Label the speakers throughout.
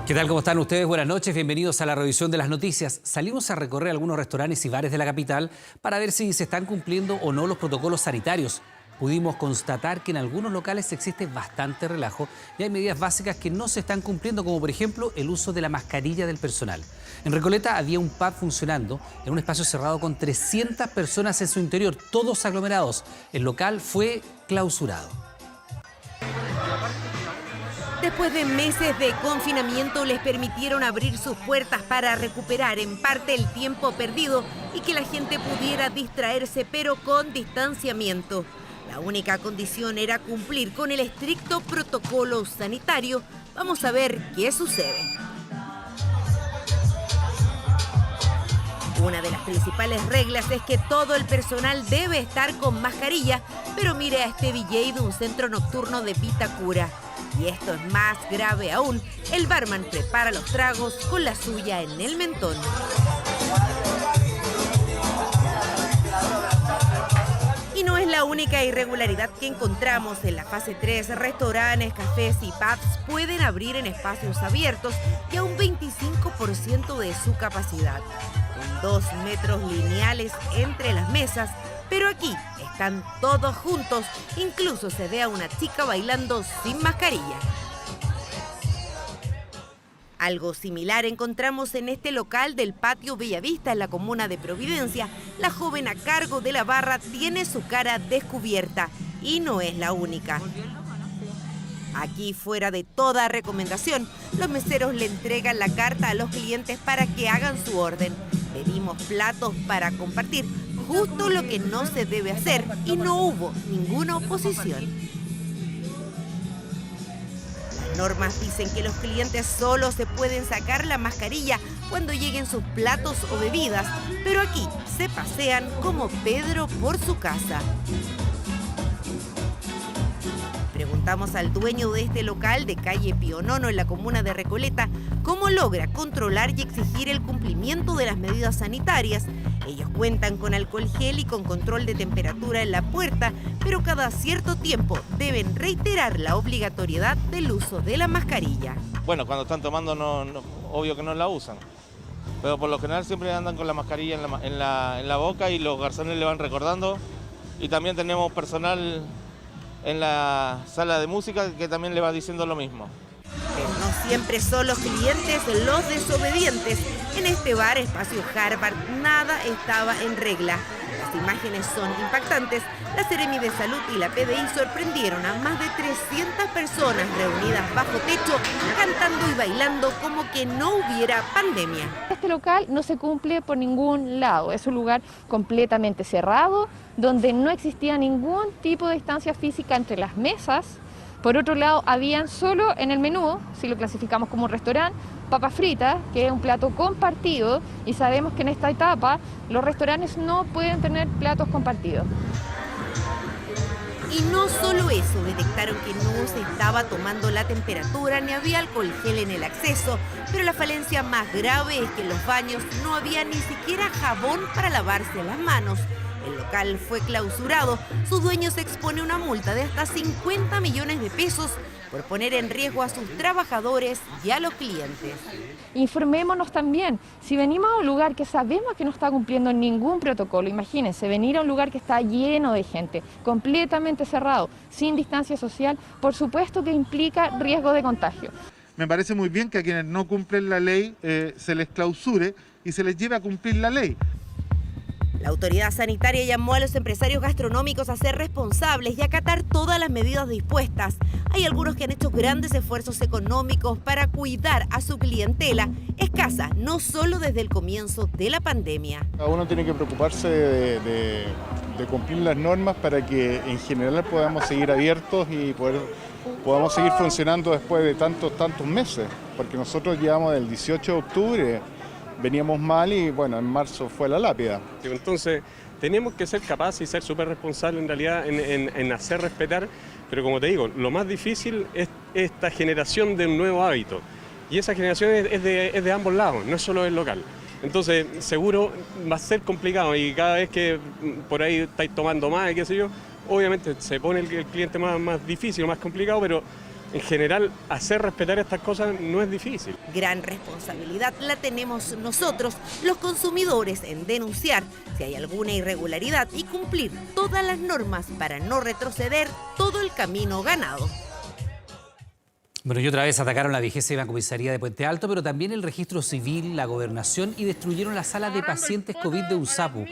Speaker 1: ¿Qué tal? ¿Cómo están ustedes? Buenas noches, bienvenidos a la revisión de las noticias. Salimos a recorrer algunos restaurantes y bares de la capital para ver si se están cumpliendo o no los protocolos sanitarios. Pudimos constatar que en algunos locales existe bastante relajo y hay medidas básicas que no se están cumpliendo, como por ejemplo el uso de la mascarilla del personal. En Recoleta había un pub funcionando en un espacio cerrado con 300 personas en su interior, todos aglomerados. El local fue clausurado.
Speaker 2: Después de meses de confinamiento, les permitieron abrir sus puertas para recuperar en parte el tiempo perdido y que la gente pudiera distraerse, pero con distanciamiento. La única condición era cumplir con el estricto protocolo sanitario. Vamos a ver qué sucede. Una de las principales reglas es que todo el personal debe estar con mascarilla, pero mire a este DJ de un centro nocturno de Vitacura. Y esto es más grave aún, el barman prepara los tragos con la suya en el mentón. Y no es la única irregularidad que encontramos. En la fase 3, restaurantes, cafés y pubs pueden abrir en espacios abiertos y a un 25% de su capacidad, con 2 metros lineales entre las mesas, pero aquí están todos juntos, incluso se ve a una chica bailando sin mascarilla. Algo similar encontramos en este local del Patio Bellavista en la comuna de Providencia. La joven a cargo de la barra tiene su cara descubierta y no es la única. Aquí, fuera de toda recomendación, los meseros le entregan la carta a los clientes para que hagan su orden. Pedimos platos para compartir, justo lo que no se debe hacer, y no hubo ninguna oposición. Las normas dicen que los clientes solo se pueden sacar la mascarilla cuando lleguen sus platos o bebidas, pero aquí se pasean como Pedro por su casa. Preguntamos al dueño de este local de calle Pío Nono en la comuna de Recoleta cómo logra controlar y exigir el cumplimiento de las medidas sanitarias. Ellos cuentan con alcohol gel y con control de temperatura en la puerta, pero cada cierto tiempo deben reiterar la obligatoriedad del uso de la mascarilla.
Speaker 3: Bueno, cuando están tomando obvio que no la usan, pero por lo general siempre andan con la mascarilla en la boca y los garzones le van recordando. Y también tenemos personal en la sala de música que también le va diciendo lo mismo.
Speaker 2: Pero no siempre son los clientes los desobedientes. En este bar, Espacio Harvard, nada estaba en regla. Las imágenes son impactantes. La Seremi de Salud y la PDI sorprendieron a más de 300 personas reunidas bajo techo, cantando y bailando como que no hubiera pandemia.
Speaker 4: Este local no se cumple por ningún lado. Es un lugar completamente cerrado, donde no existía ningún tipo de distancia física entre las mesas. Por otro lado, habían solo en el menú, si lo clasificamos como un restaurante, papas fritas, que es un plato compartido, y sabemos que en esta etapa los restaurantes no pueden tener platos compartidos.
Speaker 2: Y no solo eso, detectaron que no se estaba tomando la temperatura ni había alcohol gel en el acceso, pero la falencia más grave es que en los baños no había ni siquiera jabón para lavarse las manos. El local fue clausurado. Su dueño se expone a una multa de hasta 50 millones de pesos por poner en riesgo a sus trabajadores y a los clientes.
Speaker 4: Informémonos también. Si venimos a un lugar que sabemos que no está cumpliendo ningún protocolo, imagínense, venir a un lugar que está lleno de gente, completamente cerrado, sin distancia social, por supuesto que implica riesgo de contagio.
Speaker 5: Me parece muy bien que a quienes no cumplen la ley se les clausure y se les lleve a cumplir la ley.
Speaker 2: La autoridad sanitaria llamó a los empresarios gastronómicos a ser responsables y acatar todas las medidas dispuestas. Hay algunos que han hecho grandes esfuerzos económicos para cuidar a su clientela, escasa no solo desde el comienzo de la pandemia.
Speaker 6: Cada uno tiene que preocuparse de cumplir las normas para que en general podamos seguir abiertos y podamos seguir funcionando después de tantos meses, porque nosotros llevamos del 18 de octubre, veníamos mal y bueno, en marzo fue la lápida.
Speaker 7: Entonces tenemos que ser capaces y ser súper responsables en realidad en hacer respetar, pero como te digo, lo más difícil es esta generación de un nuevo hábito. Y esa generación es de ambos lados, no es solo del local. Entonces seguro va a ser complicado y cada vez que por ahí estáis tomando más y qué sé yo, obviamente se pone el cliente más difícil, más complicado, pero en general, hacer respetar estas cosas no es difícil.
Speaker 2: Gran responsabilidad la tenemos nosotros, los consumidores, en denunciar si hay alguna irregularidad y cumplir todas las normas para no retroceder todo el camino ganado.
Speaker 1: Bueno, y otra vez atacaron la 20ª comisaría de Puente Alto, pero también el registro civil, la gobernación y destruyeron la sala de pacientes COVID de USAPU.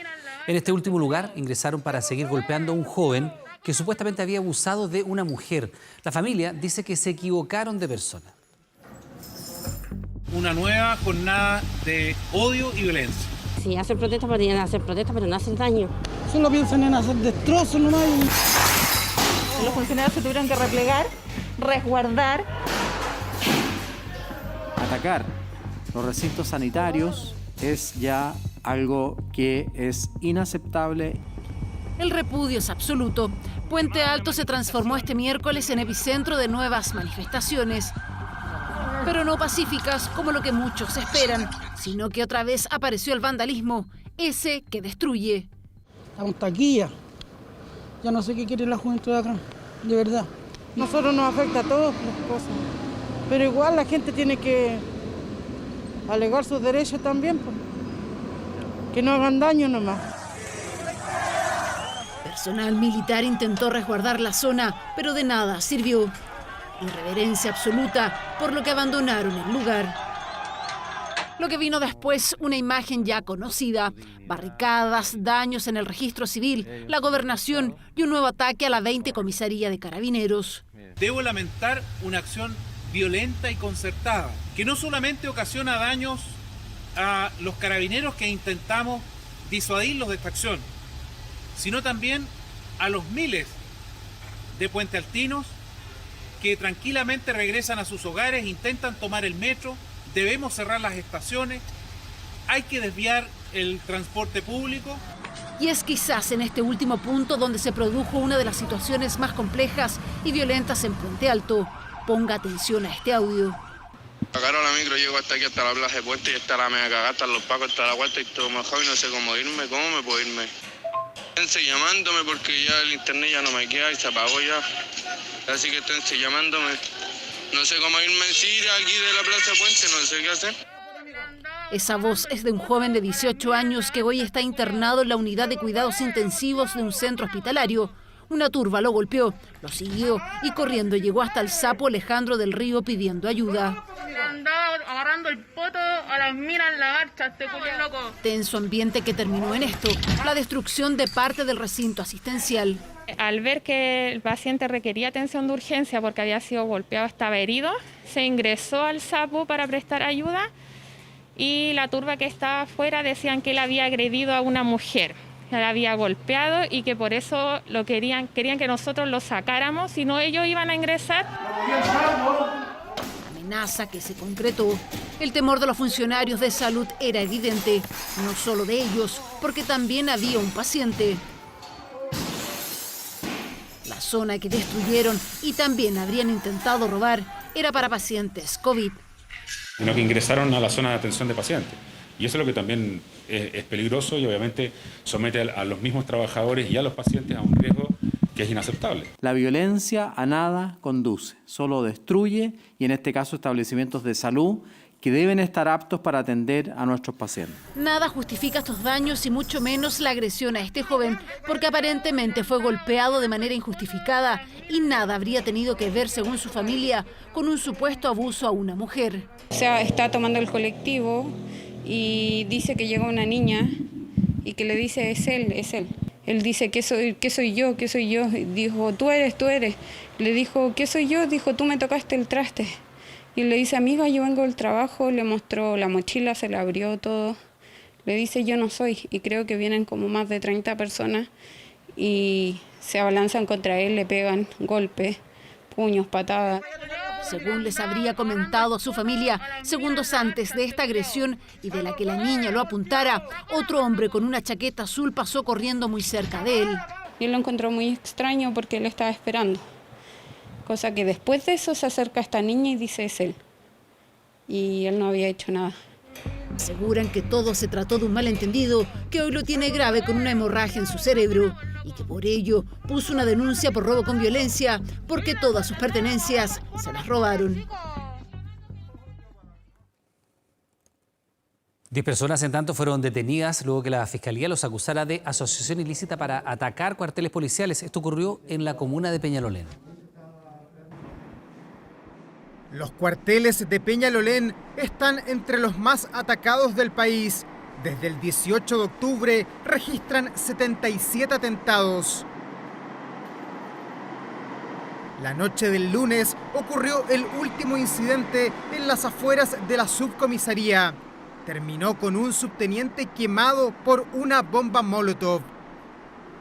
Speaker 1: En este último lugar ingresaron para seguir golpeando a un joven que supuestamente había abusado de una mujer. La familia dice que se equivocaron de persona.
Speaker 8: Una nueva jornada de odio y violencia.
Speaker 9: Si hacen protestas, podrían hacer protestas, pero no hacen daño.
Speaker 10: Solo piensan en hacer destrozos nomás.
Speaker 11: Los funcionarios se tuvieron que replegar, resguardar.
Speaker 12: Atacar los recintos sanitarios es ya algo que es inaceptable.
Speaker 13: El repudio es absoluto. Puente Alto se transformó este miércoles en epicentro de nuevas manifestaciones, pero no pacíficas como lo que muchos esperan, sino que otra vez apareció el vandalismo, ese que destruye.
Speaker 10: Estamos taquilla. Ya no sé qué quiere la juventud de acá, de verdad. Nosotros nos afecta a todos las cosas, pero igual la gente tiene que alegar sus derechos también, pues. Que no hagan daño nomás.
Speaker 13: Personal militar intentó resguardar la zona, pero de nada sirvió. Irreverencia absoluta, por lo que abandonaron el lugar. Lo que vino después, una imagen ya conocida. Barricadas, daños en el registro civil, la gobernación y un nuevo ataque a la 20 comisaría de Carabineros.
Speaker 8: Debo lamentar una acción violenta y concertada, que no solamente ocasiona daños a los carabineros que intentamos disuadirlos de esta acción, sino también a los miles de puentealtinos que tranquilamente regresan a sus hogares, intentan tomar el metro. Debemos cerrar las estaciones, hay que desviar el transporte público.
Speaker 13: Y es quizás en este último punto donde se produjo una de las situaciones más complejas y violentas en Puente Alto. Ponga atención a este audio.
Speaker 14: Agarro la micro, llego hasta aquí, hasta la plaza de Puente, y está la mega cagada, están los pacos, está la vuelta y todo mojado y no sé cómo irme, ¿cómo me puedo irme? Esténse llamándome porque ya el internet ya no me queda y se apagó ya, así que esténse llamándome. No sé cómo irme, si ir aquí de la plaza de Puente, no sé qué hacer.
Speaker 13: Esa voz es de un joven de 18 años que hoy está internado en la unidad de cuidados intensivos de un centro hospitalario. Una turba lo golpeó, lo siguió y corriendo llegó hasta el Sapo Alejandro del Río pidiendo ayuda.
Speaker 11: Andaba agarrando el poto a las minas en la garcha, este culiao loco.
Speaker 13: Tenso ambiente que terminó en esto, la destrucción de parte del recinto asistencial.
Speaker 4: Al ver que el paciente requería atención de urgencia porque había sido golpeado, estaba herido, se ingresó al Sapo para prestar ayuda y la turba que estaba afuera decían que él había agredido a una mujer. La había golpeado y que por eso querían que nosotros lo sacáramos, si no ellos iban a ingresar.
Speaker 13: Amenaza que se concretó. El temor de los funcionarios de salud era evidente, no solo de ellos, porque también había un paciente. La zona que destruyeron y también habrían intentado robar era para pacientes COVID.
Speaker 15: Sino que ingresaron a la zona de atención de pacientes. Y eso es lo que también es peligroso y obviamente somete a los mismos trabajadores y a los pacientes a un riesgo que es inaceptable.
Speaker 12: La violencia a nada conduce, solo destruye, y en este caso establecimientos de salud que deben estar aptos para atender a nuestros pacientes.
Speaker 13: Nada justifica estos daños y mucho menos la agresión a este joven, porque aparentemente fue golpeado de manera injustificada y nada habría tenido que ver, según su familia, con un supuesto abuso a una mujer.
Speaker 16: O sea, está tomando el colectivo y dice que llega una niña y que le dice es él, es él. Él dice, ¿qué soy yo? ¿Qué soy yo? Y dijo, tú eres. Le dijo, ¿qué soy yo? Dijo, tú me tocaste el traste. Y le dice, amiga, yo vengo del trabajo. Le mostró la mochila, se le abrió todo. Le dice, yo no soy. Y creo que vienen como más de 30 personas y se abalanzan contra él, le pegan golpes, puños, patadas.
Speaker 13: Según les habría comentado a su familia, segundos antes de esta agresión y de la que la niña lo apuntara, otro hombre con una chaqueta azul pasó corriendo muy cerca de él.
Speaker 16: Y él lo encontró muy extraño porque él estaba esperando. Cosa que después de eso se acerca a esta niña y dice es él. Y él no había hecho nada.
Speaker 13: Aseguran que todo se trató de un malentendido, que hoy lo tiene grave con una hemorragia en su cerebro. y que por ello puso una denuncia por robo con violencia porque todas sus pertenencias se las robaron.
Speaker 1: 10 personas en tanto fueron detenidas luego que la Fiscalía los acusara de asociación ilícita para atacar cuarteles policiales. Esto ocurrió en la comuna de Peñalolén.
Speaker 17: Los cuarteles de Peñalolén están entre los más atacados del país. Desde el 18 de octubre registran 77 atentados. La noche del lunes ocurrió el último incidente en las afueras de la subcomisaría. Terminó con un subteniente quemado por una bomba Molotov.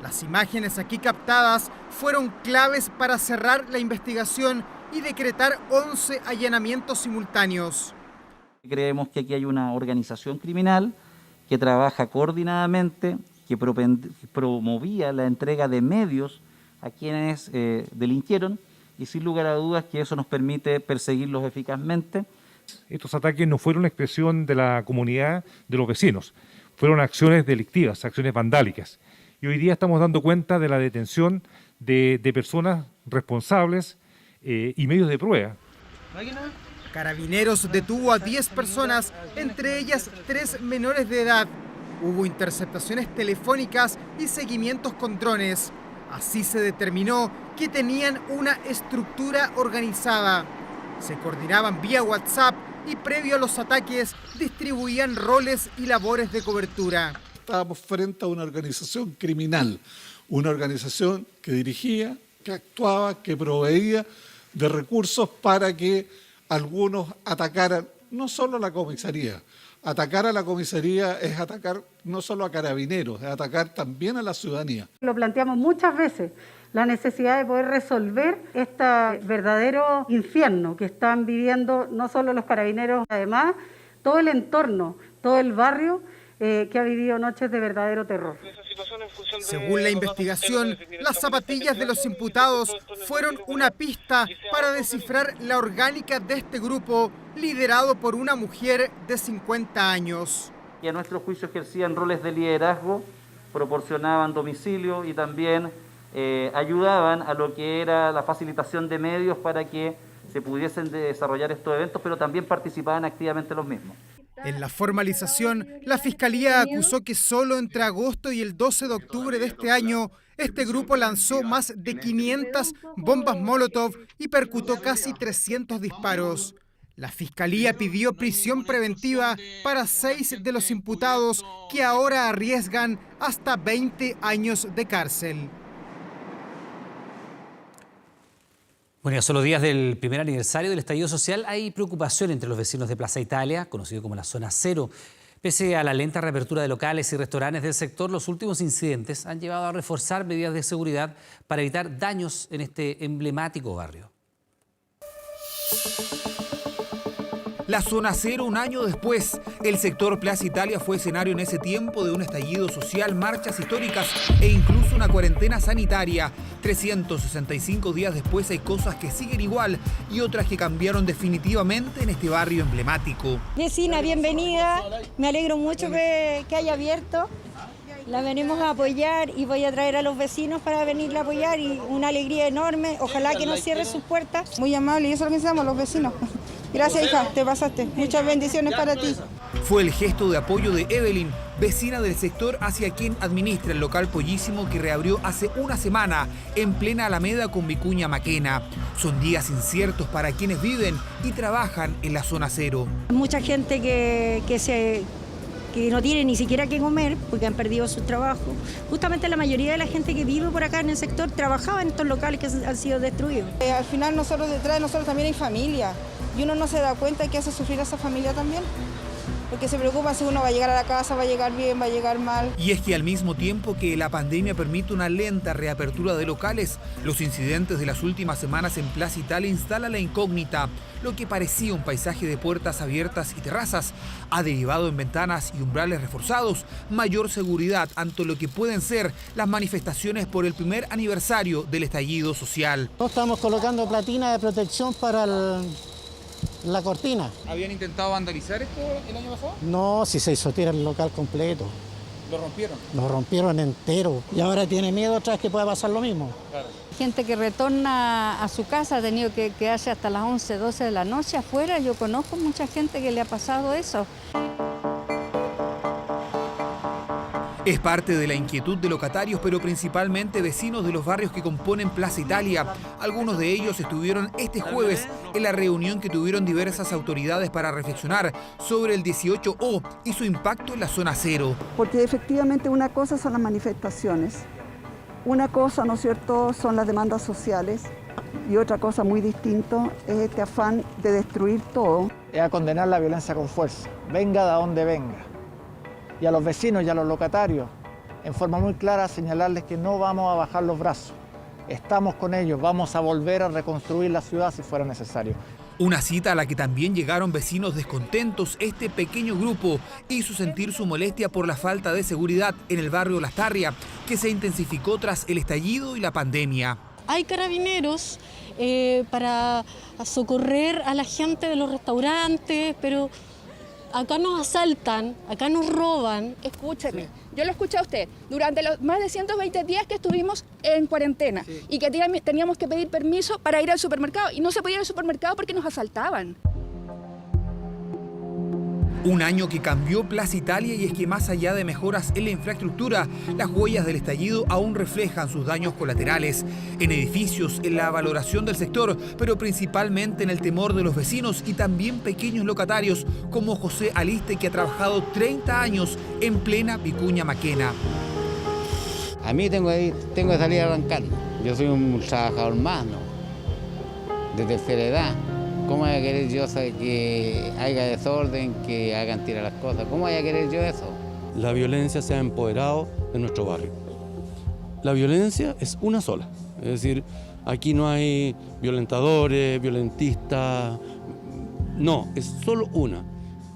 Speaker 17: Las imágenes aquí captadas fueron claves para cerrar la investigación y decretar 11 allanamientos simultáneos.
Speaker 18: Creemos que aquí hay una organización criminal que trabaja coordinadamente, que promovía la entrega de medios a quienes delinquieron y sin lugar a dudas que eso nos permite perseguirlos eficazmente.
Speaker 19: Estos ataques no fueron una expresión de la comunidad, de los vecinos, fueron acciones delictivas, acciones vandálicas. Y hoy día estamos dando cuenta de la detención de personas responsables y medios de prueba.
Speaker 17: Carabineros detuvo a 10 personas, entre ellas 3 menores de edad. Hubo interceptaciones telefónicas y seguimientos con drones. Así se determinó que tenían una estructura organizada. Se coordinaban vía WhatsApp y previo a los ataques distribuían roles y labores de cobertura.
Speaker 20: Estábamos frente a una organización criminal, una organización que dirigía, que actuaba, que proveía de recursos para que algunos atacaran no solo a la comisaría. Atacar a la comisaría es atacar no solo a carabineros, es atacar también a la ciudadanía.
Speaker 21: Lo planteamos muchas veces, la necesidad de poder resolver este verdadero infierno que están viviendo no solo los carabineros, además todo el entorno, todo el barrio que ha vivido noches de verdadero terror.
Speaker 17: Según la investigación, las zapatillas de los imputados fueron una pista para descifrar la orgánica de este grupo liderado por una mujer de 50 años.
Speaker 18: Y a nuestro juicio ejercían roles de liderazgo, proporcionaban domicilio y también ayudaban a lo que era la facilitación de medios para que se pudiesen desarrollar estos eventos, pero también participaban activamente los mismos.
Speaker 17: En la formalización, la Fiscalía acusó que solo entre agosto y el 12 de octubre de este año, este grupo lanzó más de 500 bombas Molotov y percutó casi 300 disparos. La Fiscalía pidió prisión preventiva para 6 de los imputados que ahora arriesgan hasta 20 años de cárcel.
Speaker 1: Bueno, a solo días del primer aniversario del estallido social hay preocupación entre los vecinos de Plaza Italia, conocido como la Zona Cero. Pese a la lenta reapertura de locales y restaurantes del sector, los últimos incidentes han llevado a reforzar medidas de seguridad para evitar daños en este emblemático barrio.
Speaker 22: La Zona Cero, un año después, el sector Plaza Italia fue escenario en ese tiempo de un estallido social, marchas históricas e incluso una cuarentena sanitaria. 365 días después hay cosas que siguen igual y otras que cambiaron definitivamente en este barrio emblemático.
Speaker 23: Vecina, bienvenida. Me alegro mucho que haya abierto. La venimos a apoyar y voy a traer a los vecinos para venirla a apoyar y una alegría enorme. Ojalá que no cierre sus puertas.
Speaker 10: Muy amable y eso organizamos los vecinos. Gracias, hija, te pasaste. Muchas bendiciones para ti.
Speaker 22: Fue el gesto de apoyo de Evelyn, vecina del sector hacia quien administra el local Pollísimo que reabrió hace una semana en plena Alameda con Vicuña Maquena. Son días inciertos para quienes viven y trabajan en la Zona Cero.
Speaker 23: Mucha gente que no tiene ni siquiera que comer porque han perdido su trabajo. Justamente la mayoría de la gente que vive por acá en el sector trabajaba en estos locales que han sido destruidos.
Speaker 10: Al final detrás de nosotros también hay familia y uno no se da cuenta que hace sufrir a esa familia también. Porque se preocupa si uno va a llegar a la casa, va a llegar bien, va a llegar mal.
Speaker 22: Y es que al mismo tiempo que la pandemia permite una lenta reapertura de locales, los incidentes de las últimas semanas en Plaza Italia instalan la incógnita. Lo que parecía un paisaje de puertas abiertas y terrazas ha derivado en ventanas y umbrales reforzados, mayor seguridad ante lo que pueden ser las manifestaciones por el primer aniversario del estallido social.
Speaker 24: Estamos colocando platina de protección para la cortina.
Speaker 22: ¿Habían intentado vandalizar esto el año pasado?
Speaker 24: No, si se hizo tira el local completo.
Speaker 3: ¿Lo rompieron?
Speaker 24: Lo rompieron entero y ahora tiene miedo otra vez que pueda pasar lo mismo.
Speaker 3: Claro.
Speaker 5: Gente que retorna a su casa ha tenido que quedarse hasta las 11, 12 de la noche afuera. Yo conozco mucha gente que le ha pasado eso.
Speaker 22: Es parte de la inquietud de locatarios, pero principalmente vecinos de los barrios que componen Plaza Italia. Algunos de ellos estuvieron este jueves en la reunión que tuvieron diversas autoridades para reflexionar sobre el 18O y su impacto en la zona cero.
Speaker 6: Porque efectivamente una cosa son las manifestaciones, una cosa, ¿no es cierto?, son las demandas sociales y otra cosa muy distinta es este afán de destruir todo.
Speaker 7: Es a condenar la violencia con fuerza, venga de donde venga. Y a los vecinos y a los locatarios, en forma muy clara, señalarles que no vamos a bajar los brazos. Estamos con ellos, vamos a volver a reconstruir la ciudad si fuera necesario.
Speaker 22: Una cita a la que también llegaron vecinos descontentos. Este pequeño grupo hizo sentir su molestia por la falta de seguridad en el barrio Lastarria, que se intensificó tras el estallido y la pandemia.
Speaker 25: Hay carabineros para socorrer a la gente de los restaurantes, pero acá nos asaltan, acá nos roban.
Speaker 26: Escúcheme, yo lo escuché a usted, durante los más de 120 días que estuvimos en cuarentena y que teníamos que pedir permiso para ir al supermercado y no se podía ir al supermercado porque nos asaltaban.
Speaker 22: Un año que cambió Plaza Italia, y es que más allá de mejoras en la infraestructura, las huellas del estallido aún reflejan sus daños colaterales en edificios, en la valoración del sector, pero principalmente en el temor de los vecinos y también pequeños locatarios como José Aliste, que ha trabajado 30 años en plena Vicuña Maquena.
Speaker 27: A mí tengo que salir arrancando. Yo soy un trabajador más, ¿no? De tercera edad. ¿Cómo voy a querer yo que haya desorden, que hagan tirar las cosas? ¿Cómo voy a querer yo eso?
Speaker 28: La violencia se ha empoderado de nuestro barrio. La violencia es una sola. Es decir, aquí no hay violentadores, violentistas. No, es solo una.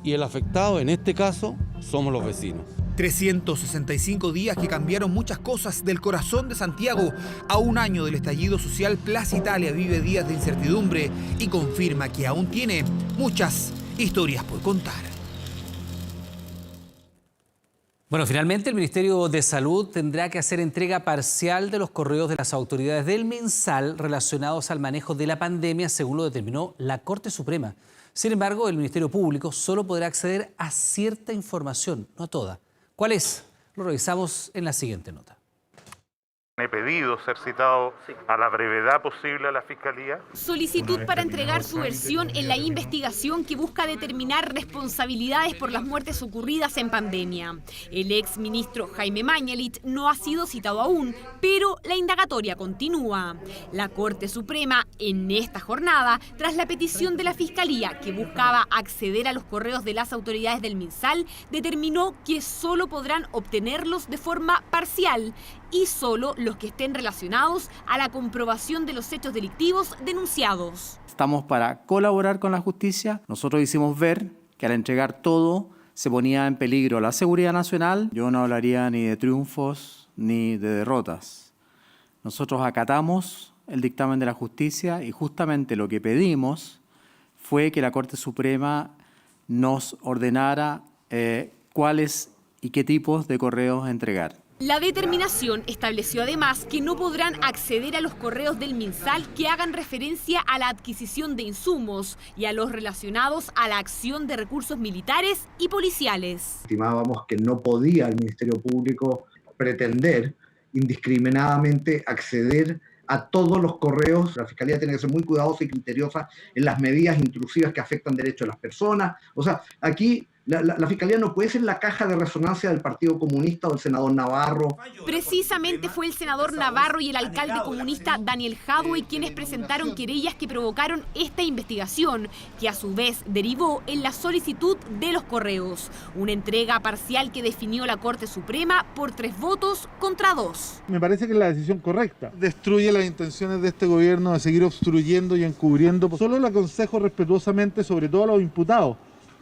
Speaker 28: Y el afectado, en este caso, somos los vecinos.
Speaker 22: 365 días que cambiaron muchas cosas del corazón de Santiago. A un año del estallido social, Plaza Italia vive días de incertidumbre y confirma que aún tiene muchas historias por contar.
Speaker 1: Bueno, finalmente el Ministerio de Salud tendrá que hacer entrega parcial de los correos de las autoridades del MinSal relacionados al manejo de la pandemia, según lo determinó la Corte Suprema. Sin embargo, el Ministerio Público solo podrá acceder a cierta información, no a toda. ¿Cuál es? Lo revisamos en la siguiente nota.
Speaker 29: He pedido ser citado a la brevedad posible a la Fiscalía.
Speaker 30: Solicitud para entregar su versión en la investigación que busca determinar responsabilidades por las muertes ocurridas en pandemia. El ex ministro Jaime Mañalich no ha sido citado aún, pero la indagatoria continúa. La Corte Suprema, en esta jornada, tras la petición de la Fiscalía que buscaba acceder a los correos de las autoridades del MinSal, determinó que solo podrán obtenerlos de forma parcial y solo los que estén relacionados a la comprobación de los hechos delictivos denunciados.
Speaker 12: Estamos para colaborar con la justicia. Nosotros hicimos ver que al entregar todo se ponía en peligro la seguridad nacional. Yo no hablaría ni de triunfos ni de derrotas. Nosotros acatamos el dictamen de la justicia y justamente lo que pedimos fue que la Corte Suprema nos ordenara cuáles y qué tipos de correos entregar.
Speaker 30: La determinación estableció además que no podrán acceder a los correos del MinSal que hagan referencia a la adquisición de insumos y a los relacionados a la acción de recursos militares y policiales.
Speaker 31: Estimábamos que no podía el Ministerio Público pretender indiscriminadamente acceder a todos los correos. La Fiscalía tiene que ser muy cuidadosa y criteriosa en las medidas intrusivas que afectan derechos de las personas. O sea, aquí la Fiscalía no puede ser la caja de resonancia del Partido Comunista o del senador Navarro.
Speaker 30: Precisamente fue el senador Navarro y el alcalde comunista Daniel Jadwe quienes presentaron querellas que provocaron esta investigación, que a su vez derivó en la solicitud de los correos. Una entrega parcial que definió la Corte Suprema por 3 votos contra 2.
Speaker 32: Me parece que es la decisión correcta. Destruye las intenciones de este gobierno de seguir obstruyendo y encubriendo. Solo le aconsejo respetuosamente, sobre todo a los imputados,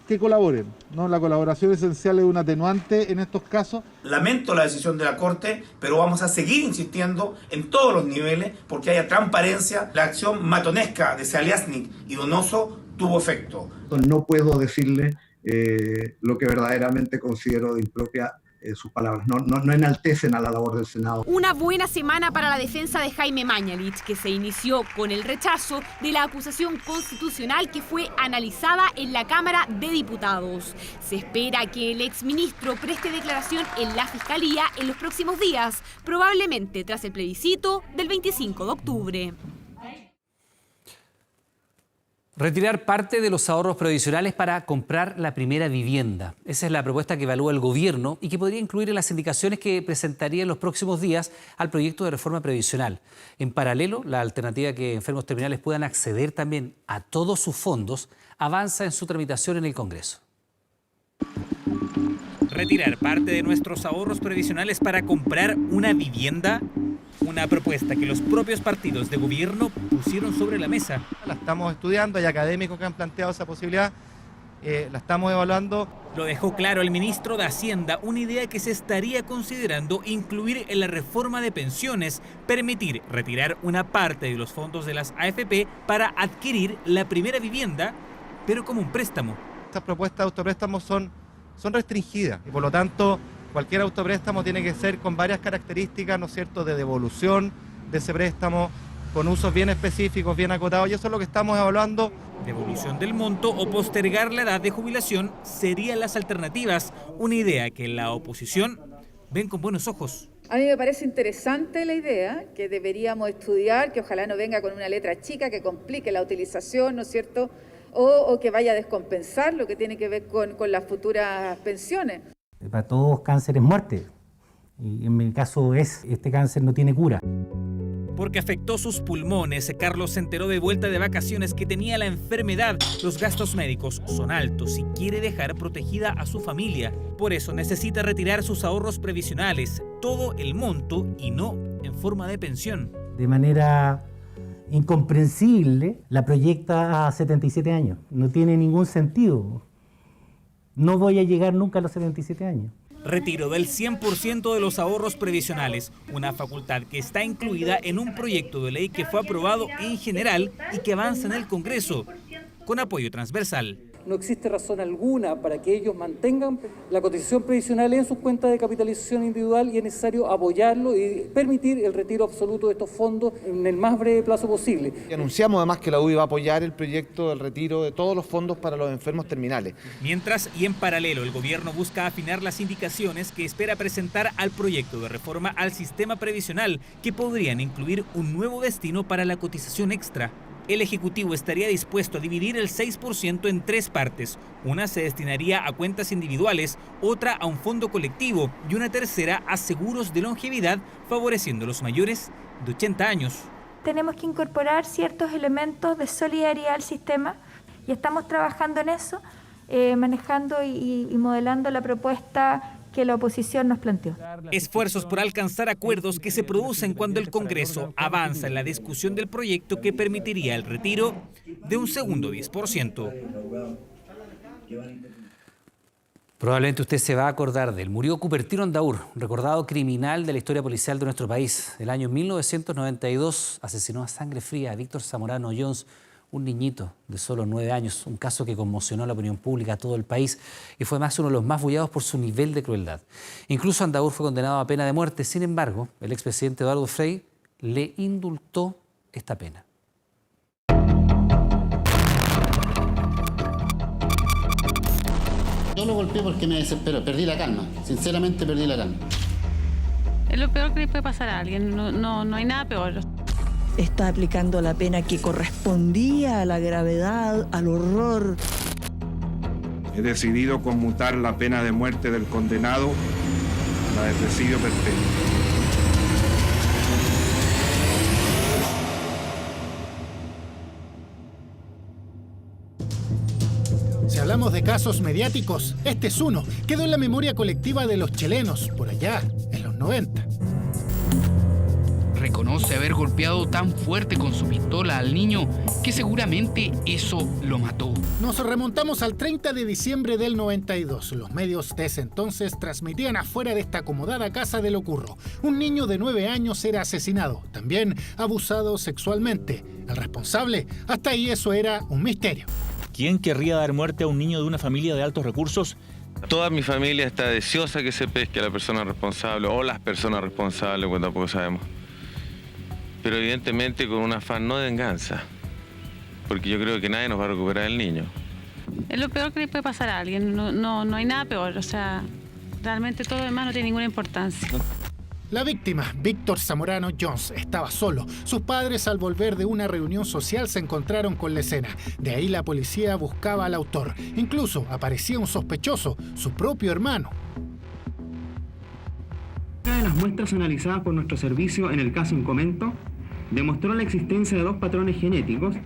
Speaker 32: que colaboren, ¿no? La colaboración esencial es un atenuante en estos casos.
Speaker 33: Lamento la decisión de la Corte, pero vamos a seguir insistiendo en todos los niveles porque haya transparencia. La acción matonesca de Saliasnik y Donoso tuvo efecto.
Speaker 31: No puedo decirle lo que verdaderamente considero de impropia sus palabras, no enaltecen a la labor del Senado.
Speaker 30: Una buena semana para la defensa de Jaime Mañalich, que se inició con el rechazo de la acusación constitucional que fue analizada en la Cámara de Diputados. Se espera que el exministro preste declaración en la Fiscalía en los próximos días, probablemente tras el plebiscito del 25 de octubre.
Speaker 1: Retirar parte de los ahorros previsionales para comprar la primera vivienda. Esa es la propuesta que evalúa el gobierno y que podría incluir en las indicaciones que presentaría en los próximos días al proyecto de reforma previsional. En paralelo, la alternativa que enfermos terminales puedan acceder también a todos sus fondos avanza en su tramitación en el Congreso.
Speaker 2: Retirar parte de nuestros ahorros previsionales para comprar una vivienda. Una propuesta que los propios partidos de gobierno pusieron sobre la mesa.
Speaker 3: La estamos estudiando, hay académicos que han planteado esa posibilidad, la estamos evaluando.
Speaker 2: Lo dejó claro el ministro de Hacienda, una idea que se estaría considerando incluir en la reforma de pensiones, permitir retirar una parte de los fondos de las AFP para adquirir la primera vivienda, pero como un préstamo.
Speaker 3: Estas propuestas de autopréstamos son restringidas y por lo tanto cualquier autopréstamo tiene que ser con varias características, ¿no es cierto?, de devolución de ese préstamo, con usos bien específicos, bien acotados, y eso es lo que estamos evaluando.
Speaker 2: Devolución del monto o postergar la edad de jubilación serían las alternativas, una idea que la oposición ven con buenos ojos.
Speaker 4: A mí me parece interesante la idea, que deberíamos estudiar, que ojalá no venga con una letra chica que complique la utilización, ¿no es cierto?, o que vaya a descompensar lo que tiene que ver con las futuras pensiones.
Speaker 8: Para todos cáncer es muerte, y en mi caso este cáncer no tiene cura.
Speaker 2: Porque afectó sus pulmones, Carlos se enteró de vuelta de vacaciones que tenía la enfermedad. Los gastos médicos son altos y quiere dejar protegida a su familia. Por eso necesita retirar sus ahorros previsionales, todo el monto y no en forma de pensión.
Speaker 8: De manera incomprensible la proyecta a 77 años. No tiene ningún sentido. No voy a llegar nunca a los 77 años.
Speaker 2: Retiro del 100% de los ahorros previsionales, una facultad que está incluida en un proyecto de ley que fue aprobado en general y que avanza en el Congreso, con apoyo transversal.
Speaker 9: No existe razón alguna para que ellos mantengan la cotización previsional en sus cuentas de capitalización individual y es necesario apoyarlo y permitir el retiro absoluto de estos fondos en el más breve plazo posible.
Speaker 11: Y anunciamos además que la UDI va a apoyar el proyecto del retiro de todos los fondos para los enfermos terminales.
Speaker 2: Mientras y en paralelo, el gobierno busca afinar las indicaciones que espera presentar al proyecto de reforma al sistema previsional, que podrían incluir un nuevo destino para la cotización extra. El Ejecutivo estaría dispuesto a dividir el 6% en 3 partes. Una se destinaría a cuentas individuales, otra a un fondo colectivo y una tercera a seguros de longevidad, favoreciendo a los mayores de 80 años.
Speaker 13: Tenemos que incorporar ciertos elementos de solidaridad al sistema y estamos trabajando en eso, manejando y modelando la propuesta que la oposición nos planteó.
Speaker 2: Esfuerzos por alcanzar acuerdos que se producen cuando el Congreso avanza en la discusión del proyecto que permitiría el retiro de un segundo 10%.
Speaker 1: Probablemente usted se va a acordar de él. Murió Cupertino Andaur, recordado criminal de la historia policial de nuestro país. El año 1992 asesinó a sangre fría a Víctor Zamorano Jones, un niñito de solo 9 años, un caso que conmocionó a la opinión pública, a todo el país, y fue más uno de los más bullados por su nivel de crueldad. Incluso Andaur fue condenado a pena de muerte. Sin embargo, el expresidente Eduardo Frei le indultó esta pena.
Speaker 14: Yo lo golpeé porque me desesperó, perdí la calma, sinceramente perdí la calma.
Speaker 15: Es lo peor que le puede pasar a alguien, no hay nada peor.
Speaker 16: Está aplicando la pena que correspondía a la gravedad, al horror.
Speaker 19: He decidido conmutar la pena de muerte del condenado a la de presidio perpetuo.
Speaker 17: Si hablamos de casos mediáticos, este es uno. Quedó en la memoria colectiva de los chilenos, por allá, en los 90.
Speaker 20: Reconoce haber golpeado tan fuerte con su pistola al niño que seguramente eso lo mató.
Speaker 17: Nos remontamos al 30 de diciembre del 92. Los medios de ese entonces transmitían afuera de esta acomodada casa de Locurro. Un niño de 9 años era asesinado, también abusado sexualmente. El responsable, hasta ahí eso era un misterio.
Speaker 5: ¿Quién querría dar muerte a un niño de una familia de altos recursos?
Speaker 6: Toda mi familia está deseosa que se pesque a la persona responsable o las personas responsables, pues tampoco sabemos. Pero evidentemente con un afán no de venganza, porque yo creo que nadie nos va a recuperar el niño.
Speaker 15: Es lo peor que le puede pasar a alguien, no hay nada peor, o sea, realmente todo lo demás no tiene ninguna importancia.
Speaker 17: La víctima, Víctor Zamorano Jones, estaba solo. Sus padres, al volver de una reunión social, se encontraron con la escena. De ahí la policía buscaba al autor. Incluso aparecía un sospechoso, su propio hermano.
Speaker 7: Una de las muestras analizadas por nuestro servicio en el caso en comento demostró la existencia de 2 patrones genéticos,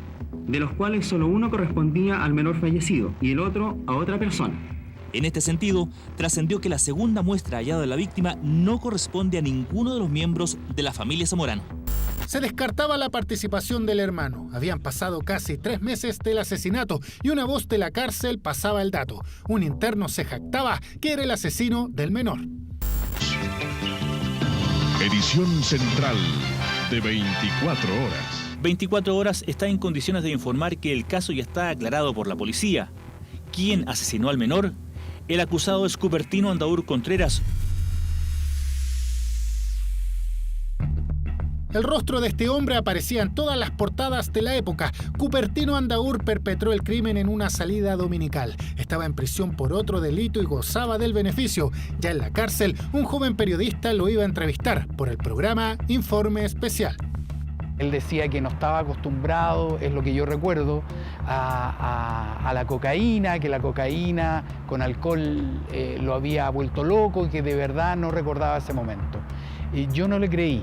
Speaker 7: de los cuales solo uno correspondía al menor fallecido y el otro a otra persona.
Speaker 5: En este sentido, trascendió que la segunda muestra hallada de la víctima no corresponde a ninguno de los miembros de la familia Zamorano.
Speaker 17: Se descartaba la participación del hermano. Habían pasado casi 3 meses del asesinato y una voz de la cárcel pasaba el dato. Un interno se jactaba que era el asesino del menor.
Speaker 10: Edición central de 24 horas.
Speaker 5: 24 horas está en condiciones de informar que el caso ya está aclarado por la policía. ¿Quién asesinó al menor? El acusado es Cupertino Andaur Contreras.
Speaker 17: El rostro de este hombre aparecía en todas las portadas de la época. Cupertino Andaur perpetró el crimen en una salida dominical. Estaba en prisión por otro delito y gozaba del beneficio. Ya en la cárcel, un joven periodista lo iba a entrevistar por el programa Informe Especial.
Speaker 18: Él decía que no estaba acostumbrado, es lo que yo recuerdo, a la cocaína, que la cocaína con alcohol lo había vuelto loco y que de verdad no recordaba ese momento. Y yo no le creí,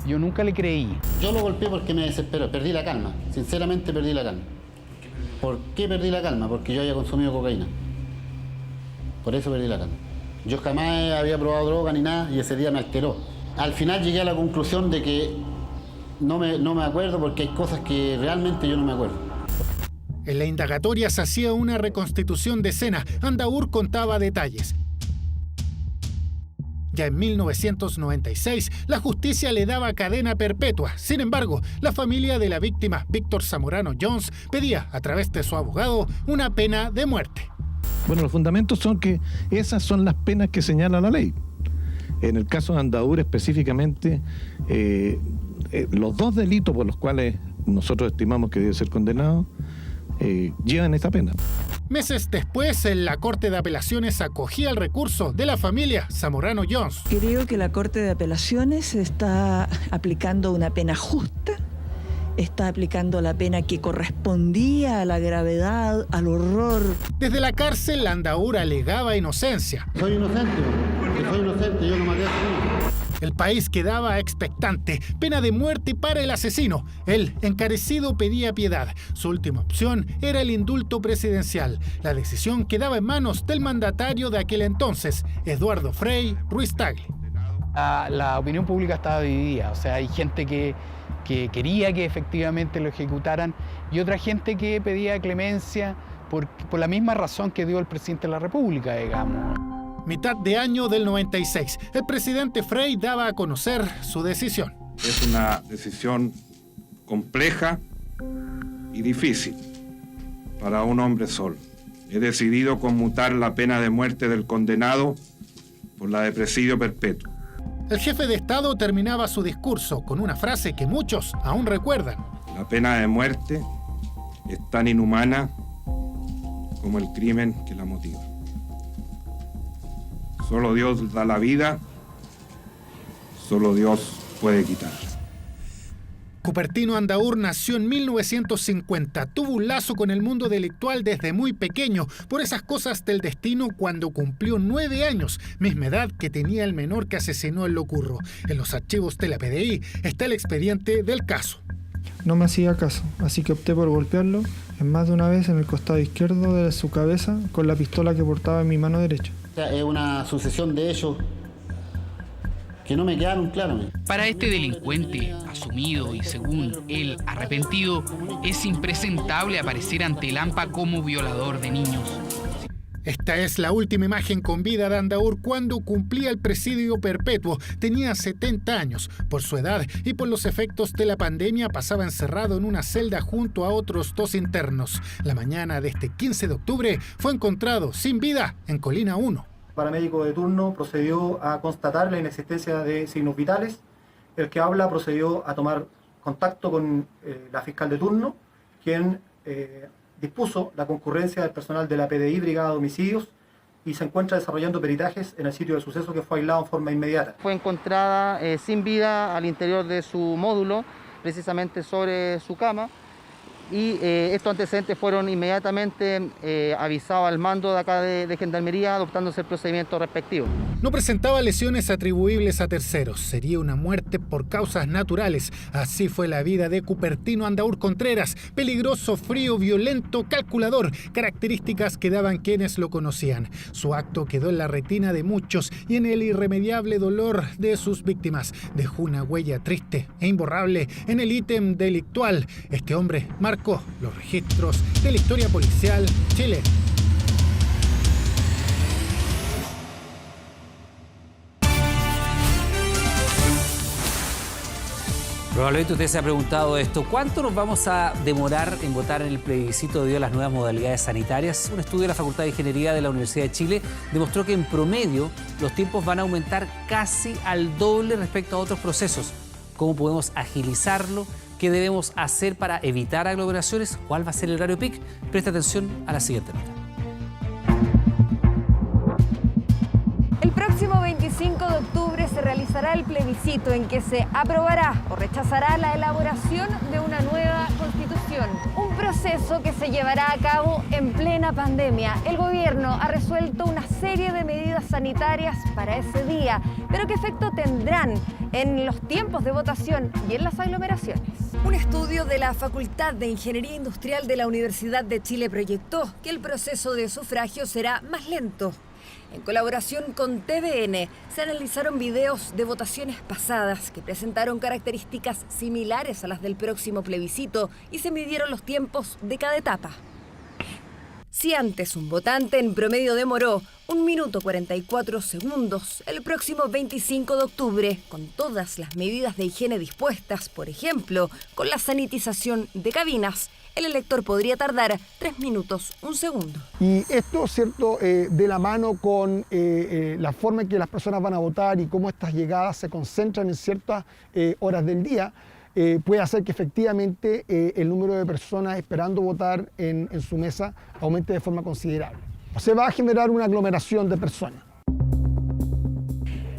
Speaker 18: yo nunca le creí.
Speaker 14: Yo lo golpeé porque me desesperó, perdí la calma, sinceramente perdí la calma. ¿Por qué perdí la calma? Porque yo había consumido cocaína. Por eso perdí la calma. Yo jamás había probado droga ni nada y ese día me alteró. Al final llegué a la conclusión de que no me acuerdo porque hay cosas que realmente yo no me acuerdo.
Speaker 17: En la indagatoria se hacía una reconstitución de escena. Andaur contaba detalles. Ya en 1996, la justicia le daba cadena perpetua. Sin embargo, la familia de la víctima, Víctor Zamorano Jones, pedía, a través de su abogado, una pena de muerte.
Speaker 21: Bueno, los fundamentos son que esas son las penas que señala la ley. En el caso de Andaur específicamente, los 2 delitos por los cuales nosotros estimamos que debe ser condenado, llevan esta pena.
Speaker 17: Meses después, la Corte de Apelaciones acogía el recurso de la familia Zamorano Jones.
Speaker 16: Creo que la Corte de Apelaciones está aplicando una pena justa, está aplicando la pena que correspondía a la gravedad, al horror.
Speaker 17: Desde la cárcel, Andaur alegaba inocencia.
Speaker 14: Soy inocente, yo no maté a su niño.
Speaker 17: El país quedaba expectante, pena de muerte para el asesino. Él, encarecido, pedía piedad. Su última opción era el indulto presidencial. La decisión quedaba en manos del mandatario de aquel entonces, Eduardo Frei Ruiz-Tagle.
Speaker 18: La opinión pública estaba dividida, o sea, hay gente que quería que efectivamente lo ejecutaran y otra gente que pedía clemencia por la misma razón que dio el presidente de la República, digamos.
Speaker 17: Mitad de año del 96, el presidente Frei daba a conocer su decisión.
Speaker 19: Es una decisión compleja y difícil para un hombre solo. He decidido conmutar la pena de muerte del condenado por la de presidio perpetuo.
Speaker 17: El jefe de Estado terminaba su discurso con una frase que muchos aún recuerdan.
Speaker 19: La pena de muerte es tan inhumana como el crimen que la motiva. Solo Dios da la vida, solo Dios puede quitar.
Speaker 17: Cupertino Andaur nació en 1950. Tuvo un lazo con el mundo delictual desde muy pequeño, por esas cosas del destino cuando cumplió 9 años, misma edad que tenía el menor que asesinó el Locurro. En los archivos de la PDI está el expediente del caso.
Speaker 22: No me hacía caso, así que opté por golpearlo en más de una vez en el costado izquierdo de su cabeza con la pistola que portaba en mi mano derecha.
Speaker 14: Es una sucesión de hechos que no me quedaron claros.
Speaker 20: Para este delincuente, asumido y según él arrepentido, es impresentable aparecer ante el AMPA como violador de niños.
Speaker 3: Esta es la última imagen con vida de Andaur cuando cumplía el presidio perpetuo. Tenía 70 años. Por su edad y por los efectos de la pandemia pasaba encerrado en una celda junto a otros 2 internos. La mañana de este 15 de octubre fue encontrado sin vida en Colina 1.
Speaker 12: El paramédico de turno procedió a constatar la inexistencia de signos vitales. El que habla procedió a tomar contacto con la fiscal de turno, quien dispuso la concurrencia del personal de la PDI, Brigada de Homicidios, y se encuentra desarrollando peritajes en el sitio del suceso, que fue aislado en forma inmediata.
Speaker 23: Fue encontrada sin vida al interior de su módulo, precisamente sobre su cama, y estos antecedentes fueron inmediatamente avisados al mando de acá de Gendarmería, adoptándose el procedimiento respectivo.
Speaker 3: No presentaba lesiones atribuibles a terceros. Sería una muerte por causas naturales. Así fue la vida de Cupertino Andaur Contreras. Peligroso, frío, violento, calculador. Características que daban quienes lo conocían. Su acto quedó en la retina de muchos y en el irremediable dolor de sus víctimas. Dejó una huella triste e imborrable en el ítem delictual. Este hombre marcó los registros de la historia policial chilena.
Speaker 1: Probablemente usted se ha preguntado esto: ¿cuánto nos vamos a demorar en votar en el plebiscito debido a las nuevas modalidades sanitarias? Un estudio de la Facultad de Ingeniería de la Universidad de Chile demostró que en promedio los tiempos van a aumentar casi al doble respecto a otros procesos. ¿Cómo podemos agilizarlo? ¿Qué debemos hacer para evitar aglomeraciones? ¿Cuál va a ser el horario peak? Presta atención a la siguiente nota.
Speaker 24: El próximo 25 de octubre se realizará el plebiscito en que se aprobará o rechazará la elaboración de una nueva constitución. Un proceso que se llevará a cabo en plena pandemia. El gobierno ha resuelto una serie de medidas sanitarias para ese día, pero ¿qué efecto tendrán en los tiempos de votación y en las aglomeraciones? Un estudio de la Facultad de Ingeniería Industrial de la Universidad de Chile proyectó que el proceso de sufragio será más lento. En colaboración con TVN, se analizaron videos de votaciones pasadas que presentaron características similares a las del próximo plebiscito y se midieron los tiempos de cada etapa. Si antes un votante en promedio demoró 1 minuto 44 segundos, el próximo 25 de octubre, con todas las medidas de higiene dispuestas, por ejemplo, con la sanitización de cabinas, el elector podría tardar 3 minutos 1 segundo.
Speaker 25: Y esto, ¿cierto?, de la mano con la forma en que las personas van a votar y cómo estas llegadas se concentran en ciertas horas del día, puede hacer que efectivamente el número de personas esperando votar en su mesa aumente de forma considerable. Se va a generar una aglomeración de personas.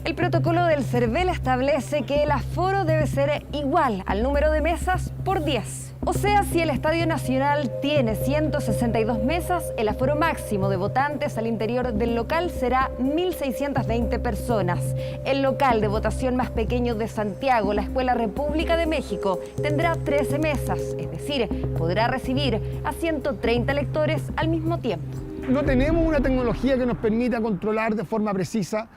Speaker 24: El protocolo del CERVEL establece que el aforo debe ser igual al número de mesas por 10. O sea, si el Estadio Nacional tiene 162 mesas, el aforo máximo de votantes al interior del local será 1.620 personas. El local de votación más pequeño de Santiago, la Escuela República de México, tendrá 13 mesas, es decir, podrá recibir a 130 electores al mismo tiempo.
Speaker 25: No tenemos una tecnología que nos permita controlar de forma precisa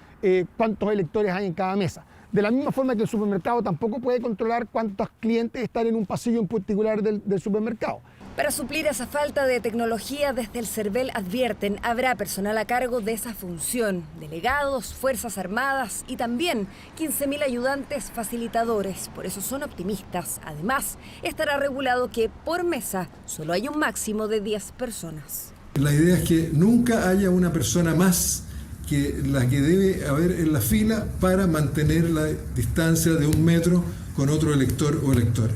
Speaker 25: cuántos electores hay en cada mesa. De la misma forma que el supermercado tampoco puede controlar cuántos clientes están en un pasillo en particular del supermercado.
Speaker 24: Para suplir esa falta de tecnología, desde el CERVEL advierten, habrá personal a cargo de esa función, delegados, Fuerzas Armadas y también 15.000 ayudantes facilitadores. Por eso son optimistas. Además, estará regulado que por mesa solo hay un máximo de 10 personas.
Speaker 26: La idea es que nunca haya una persona más que la que debe haber en la fila para mantener la distancia de 1 metro con otro elector o electora.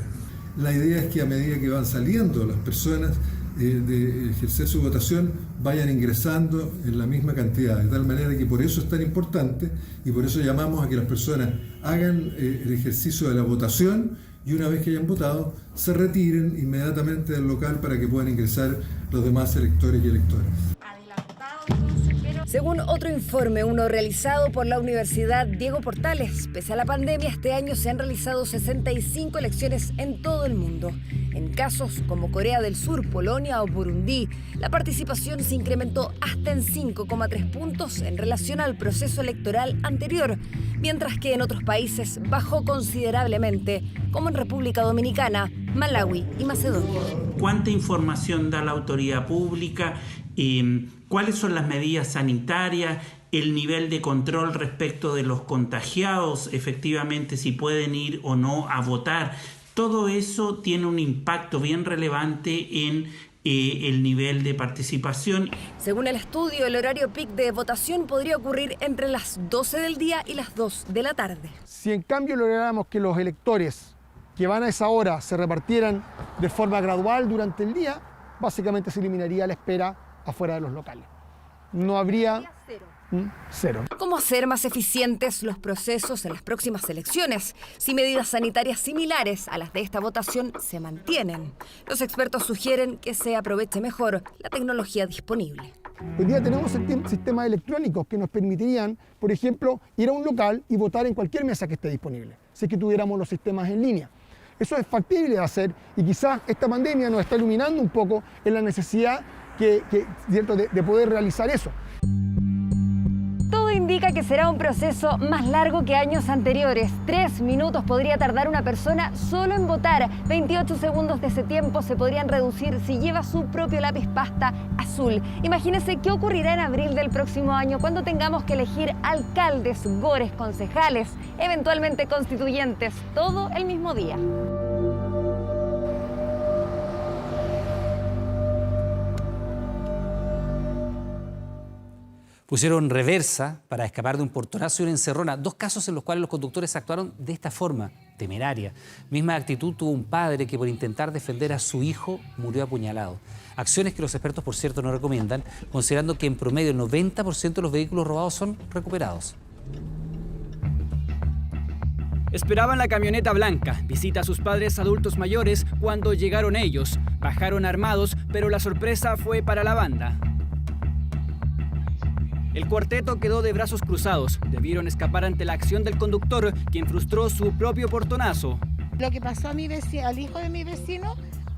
Speaker 26: La idea es que a medida que van saliendo las personas de ejercer su votación, vayan ingresando en la misma cantidad, de tal manera que por eso es tan importante y por eso llamamos a que las personas hagan el ejercicio de la votación y una vez que hayan votado, se retiren inmediatamente del local para que puedan ingresar los demás electores y electoras.
Speaker 24: Según otro informe, uno realizado por la Universidad Diego Portales, pese a la pandemia, este año se han realizado 65 elecciones en todo el mundo. En casos como Corea del Sur, Polonia o Burundi, la participación se incrementó hasta en 5,3 puntos en relación al proceso electoral anterior, mientras que en otros países bajó considerablemente, como en República Dominicana, Malawi y Macedonia.
Speaker 27: ¿Cuánta información da la autoridad pública
Speaker 2: cuáles son las medidas sanitarias, el nivel de control respecto de los contagiados, efectivamente si pueden ir o no a votar. Todo eso tiene un impacto bien relevante en el nivel de participación.
Speaker 24: Según el estudio, el horario peak de votación podría ocurrir entre las 12 del día y las 2 de la tarde.
Speaker 25: Si en cambio lográramos que los electores que van a esa hora se repartieran de forma gradual durante el día, básicamente se eliminaría la espera afuera de los locales. No habría... Cero.
Speaker 24: ¿Cómo hacer más eficientes los procesos en las próximas elecciones si medidas sanitarias similares a las de esta votación se mantienen? Los expertos sugieren que se aproveche mejor la tecnología disponible.
Speaker 25: Hoy día tenemos sistemas electrónicos que nos permitirían, por ejemplo, ir a un local y votar en cualquier mesa que esté disponible, si es que tuviéramos los sistemas en línea. Eso es factible de hacer y quizás esta pandemia nos está iluminando un poco en la necesidad de poder realizar eso.
Speaker 24: Todo indica que será un proceso más largo que años anteriores. 3 minutos podría tardar una persona solo en votar. 28 segundos de ese tiempo se podrían reducir si lleva su propio lápiz pasta azul. Imagínense qué ocurrirá en abril del próximo año cuando tengamos que elegir alcaldes, gores, concejales, eventualmente constituyentes, todo el mismo día.
Speaker 1: Pusieron reversa para escapar de un portonazo y una encerrona. 2 casos en los cuales los conductores actuaron de esta forma, temeraria. Misma actitud tuvo un padre que por intentar defender a su hijo murió apuñalado. Acciones que los expertos, por cierto, no recomiendan, considerando que en promedio el 90% de los vehículos robados son recuperados.
Speaker 4: Esperaban la camioneta blanca, visita a sus padres adultos mayores cuando llegaron ellos. Bajaron armados, pero la sorpresa fue para la banda. El cuarteto quedó de brazos cruzados. Debieron escapar ante la acción del conductor, quien frustró su propio portonazo.
Speaker 8: Lo que pasó a al hijo de mi vecino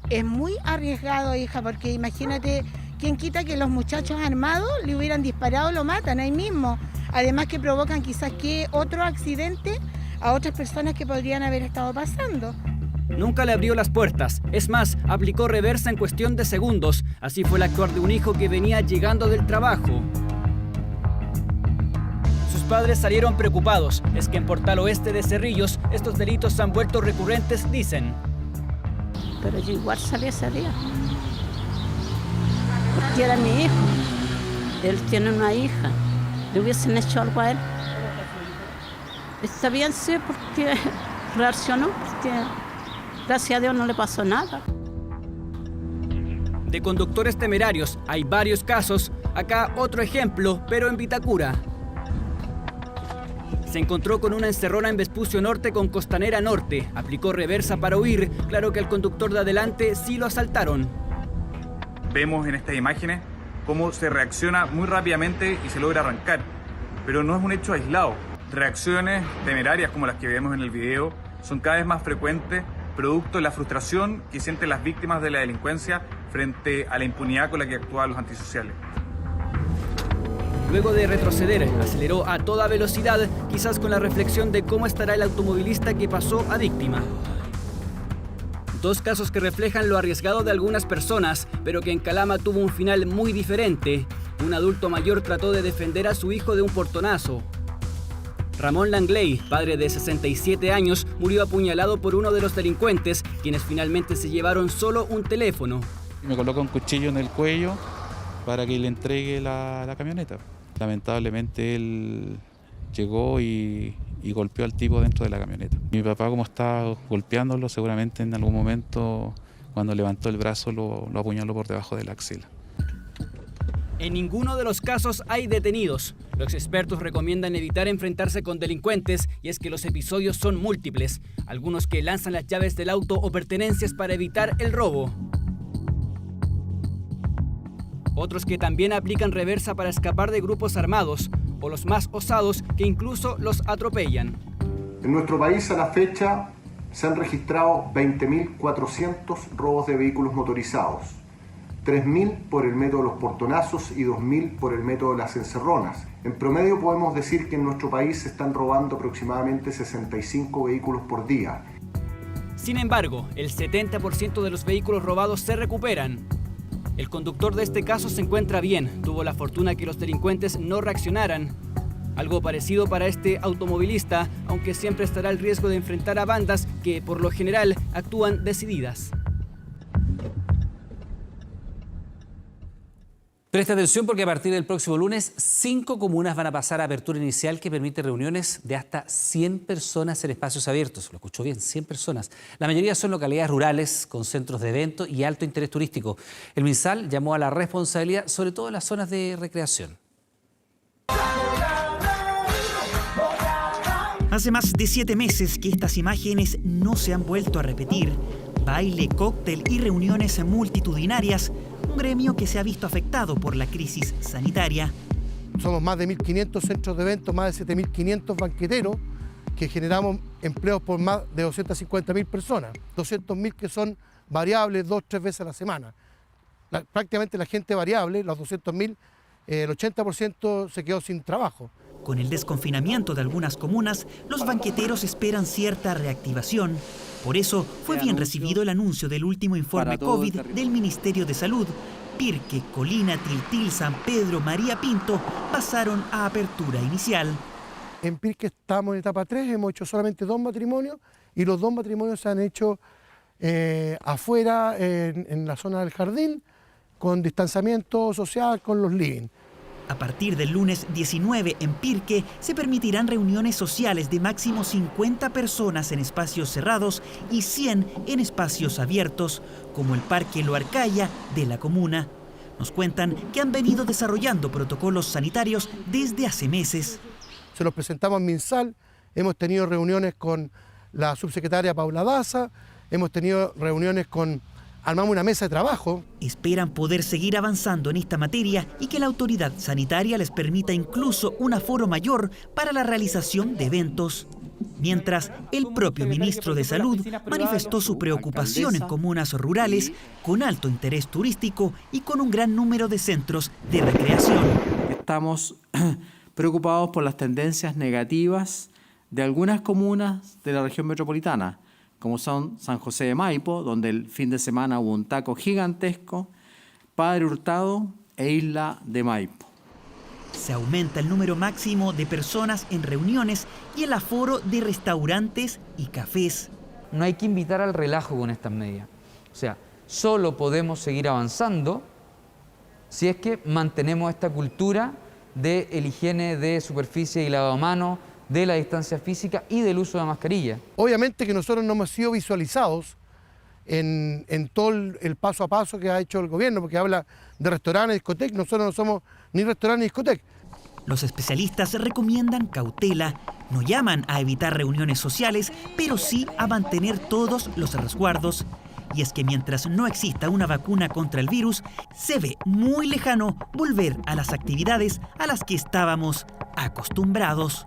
Speaker 8: es muy arriesgado, hija, porque imagínate, ¿quién quita que los muchachos armados le hubieran disparado, lo matan ahí mismo? Además que provocan quizás que otro accidente a otras personas que podrían haber estado pasando.
Speaker 4: Nunca le abrió las puertas. Es más, aplicó reversa en cuestión de segundos. Así fue el actuar de un hijo que venía llegando del trabajo. Sus padres salieron preocupados. Es que en Portal Oeste de Cerrillos estos delitos se han vuelto recurrentes, dicen.
Speaker 9: Pero yo igual salí ese día. Porque era mi hijo. Él tiene una hija. ¿Le hubiesen hecho algo a él? Está bien, sí, porque reaccionó, porque gracias a Dios no le pasó nada.
Speaker 4: De conductores temerarios hay varios casos. Acá otro ejemplo, pero en Vitacura. Se encontró con una encerrona en Vespucio Norte con Costanera Norte. Aplicó reversa para huir. Claro que al conductor de adelante sí lo asaltaron.
Speaker 11: Vemos en estas imágenes cómo se reacciona muy rápidamente y se logra arrancar. Pero no es un hecho aislado. Reacciones temerarias como las que vemos en el video son cada vez más frecuentes, producto de la frustración que sienten las víctimas de la delincuencia frente a la impunidad con la que actúan los antisociales.
Speaker 4: Luego de retroceder, aceleró a toda velocidad, quizás con la reflexión de cómo estará el automovilista que pasó a víctima. 2 casos que reflejan lo arriesgado de algunas personas, pero que en Calama tuvo un final muy diferente. Un adulto mayor trató de defender a su hijo de un portonazo. Ramón Langley, padre de 67 años, murió apuñalado por uno de los delincuentes, quienes finalmente se llevaron solo un teléfono.
Speaker 13: Me coloca un cuchillo en el cuello para que le entregue la camioneta. Lamentablemente él llegó y golpeó al tipo dentro de la camioneta. Mi papá, como estaba golpeándolo, seguramente en algún momento cuando levantó el brazo lo apuñaló por debajo de la axila.
Speaker 4: En ninguno de los casos hay detenidos. Los expertos recomiendan evitar enfrentarse con delincuentes y es que los episodios son múltiples. Algunos que lanzan las llaves del auto o pertenencias para evitar el robo. Otros que también aplican reversa para escapar de grupos armados, o los más osados que incluso los atropellan.
Speaker 27: En nuestro país a la fecha se han registrado 20.400 robos de vehículos motorizados, 3.000 por el método de los portonazos y 2.000 por el método de las encerronas. En promedio podemos decir que en nuestro país se están robando aproximadamente 65 vehículos por día.
Speaker 4: Sin embargo, el 70% de los vehículos robados se recuperan. El conductor de este caso se encuentra bien. Tuvo la fortuna que los delincuentes no reaccionaran. Algo parecido para este automovilista, aunque siempre estará el riesgo de enfrentar a bandas que, por lo general, actúan decididas.
Speaker 1: Presta atención porque a partir del próximo lunes, 5 comunas van a pasar a apertura inicial que permite reuniones de hasta 100 personas en espacios abiertos. Lo escuchó bien, 100 personas. La mayoría son localidades rurales con centros de eventos y alto interés turístico. El MinSal llamó a la responsabilidad, sobre todo en las zonas de recreación.
Speaker 5: Hace más de 7 meses que estas imágenes no se han vuelto a repetir. Baile, cóctel y reuniones multitudinarias, un gremio que se ha visto afectado por la crisis sanitaria.
Speaker 6: Somos más de 1.500 centros de eventos, más de 7.500 banqueteros, que generamos empleos por más de 250.000 personas, 200.000 que son variables 2-3 veces a la semana. Prácticamente la gente variable, los 200.000, el 80% se quedó sin trabajo.
Speaker 5: Con el desconfinamiento de algunas comunas, los banqueteros esperan cierta reactivación. Por eso fue bien recibido el anuncio del último informe COVID del Ministerio de Salud. Pirque, Colina, Tiltil, San Pedro, María Pinto pasaron a apertura inicial.
Speaker 6: En Pirque estamos en etapa 3, hemos hecho solamente 2 matrimonios y los 2 matrimonios se han hecho afuera, en la zona del jardín, con distanciamiento social, con los living.
Speaker 5: A partir del lunes 19 en Pirque se permitirán reuniones sociales de máximo 50 personas en espacios cerrados y 100 en espacios abiertos, como el Parque Loarcaya de la comuna. Nos cuentan que han venido desarrollando protocolos sanitarios desde hace meses.
Speaker 6: Se los presentamos en MinSal, hemos tenido reuniones con la subsecretaria Paula Daza, hemos tenido reuniones armamos una mesa de trabajo.
Speaker 5: Esperan poder seguir avanzando en esta materia y que la autoridad sanitaria les permita incluso un aforo mayor para la realización de eventos. Mientras, el propio ministro de Salud manifestó su preocupación en comunas rurales con alto interés turístico y con un gran número de centros de recreación.
Speaker 7: Estamos preocupados por las tendencias negativas de algunas comunas de la región metropolitana, como son San José de Maipo, donde el fin de semana hubo un taco gigantesco, Padre Hurtado e Isla de Maipo.
Speaker 5: Se aumenta el número máximo de personas en reuniones y el aforo de restaurantes y cafés.
Speaker 10: No hay que invitar al relajo con estas medidas. O sea, solo podemos seguir avanzando si es que mantenemos esta cultura de higiene de superficie y lavado de manos, de la distancia física y del uso de mascarilla.
Speaker 6: Obviamente que nosotros no hemos sido visualizados en todo el paso a paso que ha hecho el gobierno, porque habla de restaurantes, discotecas. Nosotros no somos ni restaurantes ni discotecas.
Speaker 5: Los especialistas recomiendan cautela, no llaman a evitar reuniones sociales, pero sí a mantener todos los resguardos. Y es que mientras no exista una vacuna contra el virus, se ve muy lejano volver a las actividades a las que estábamos acostumbrados.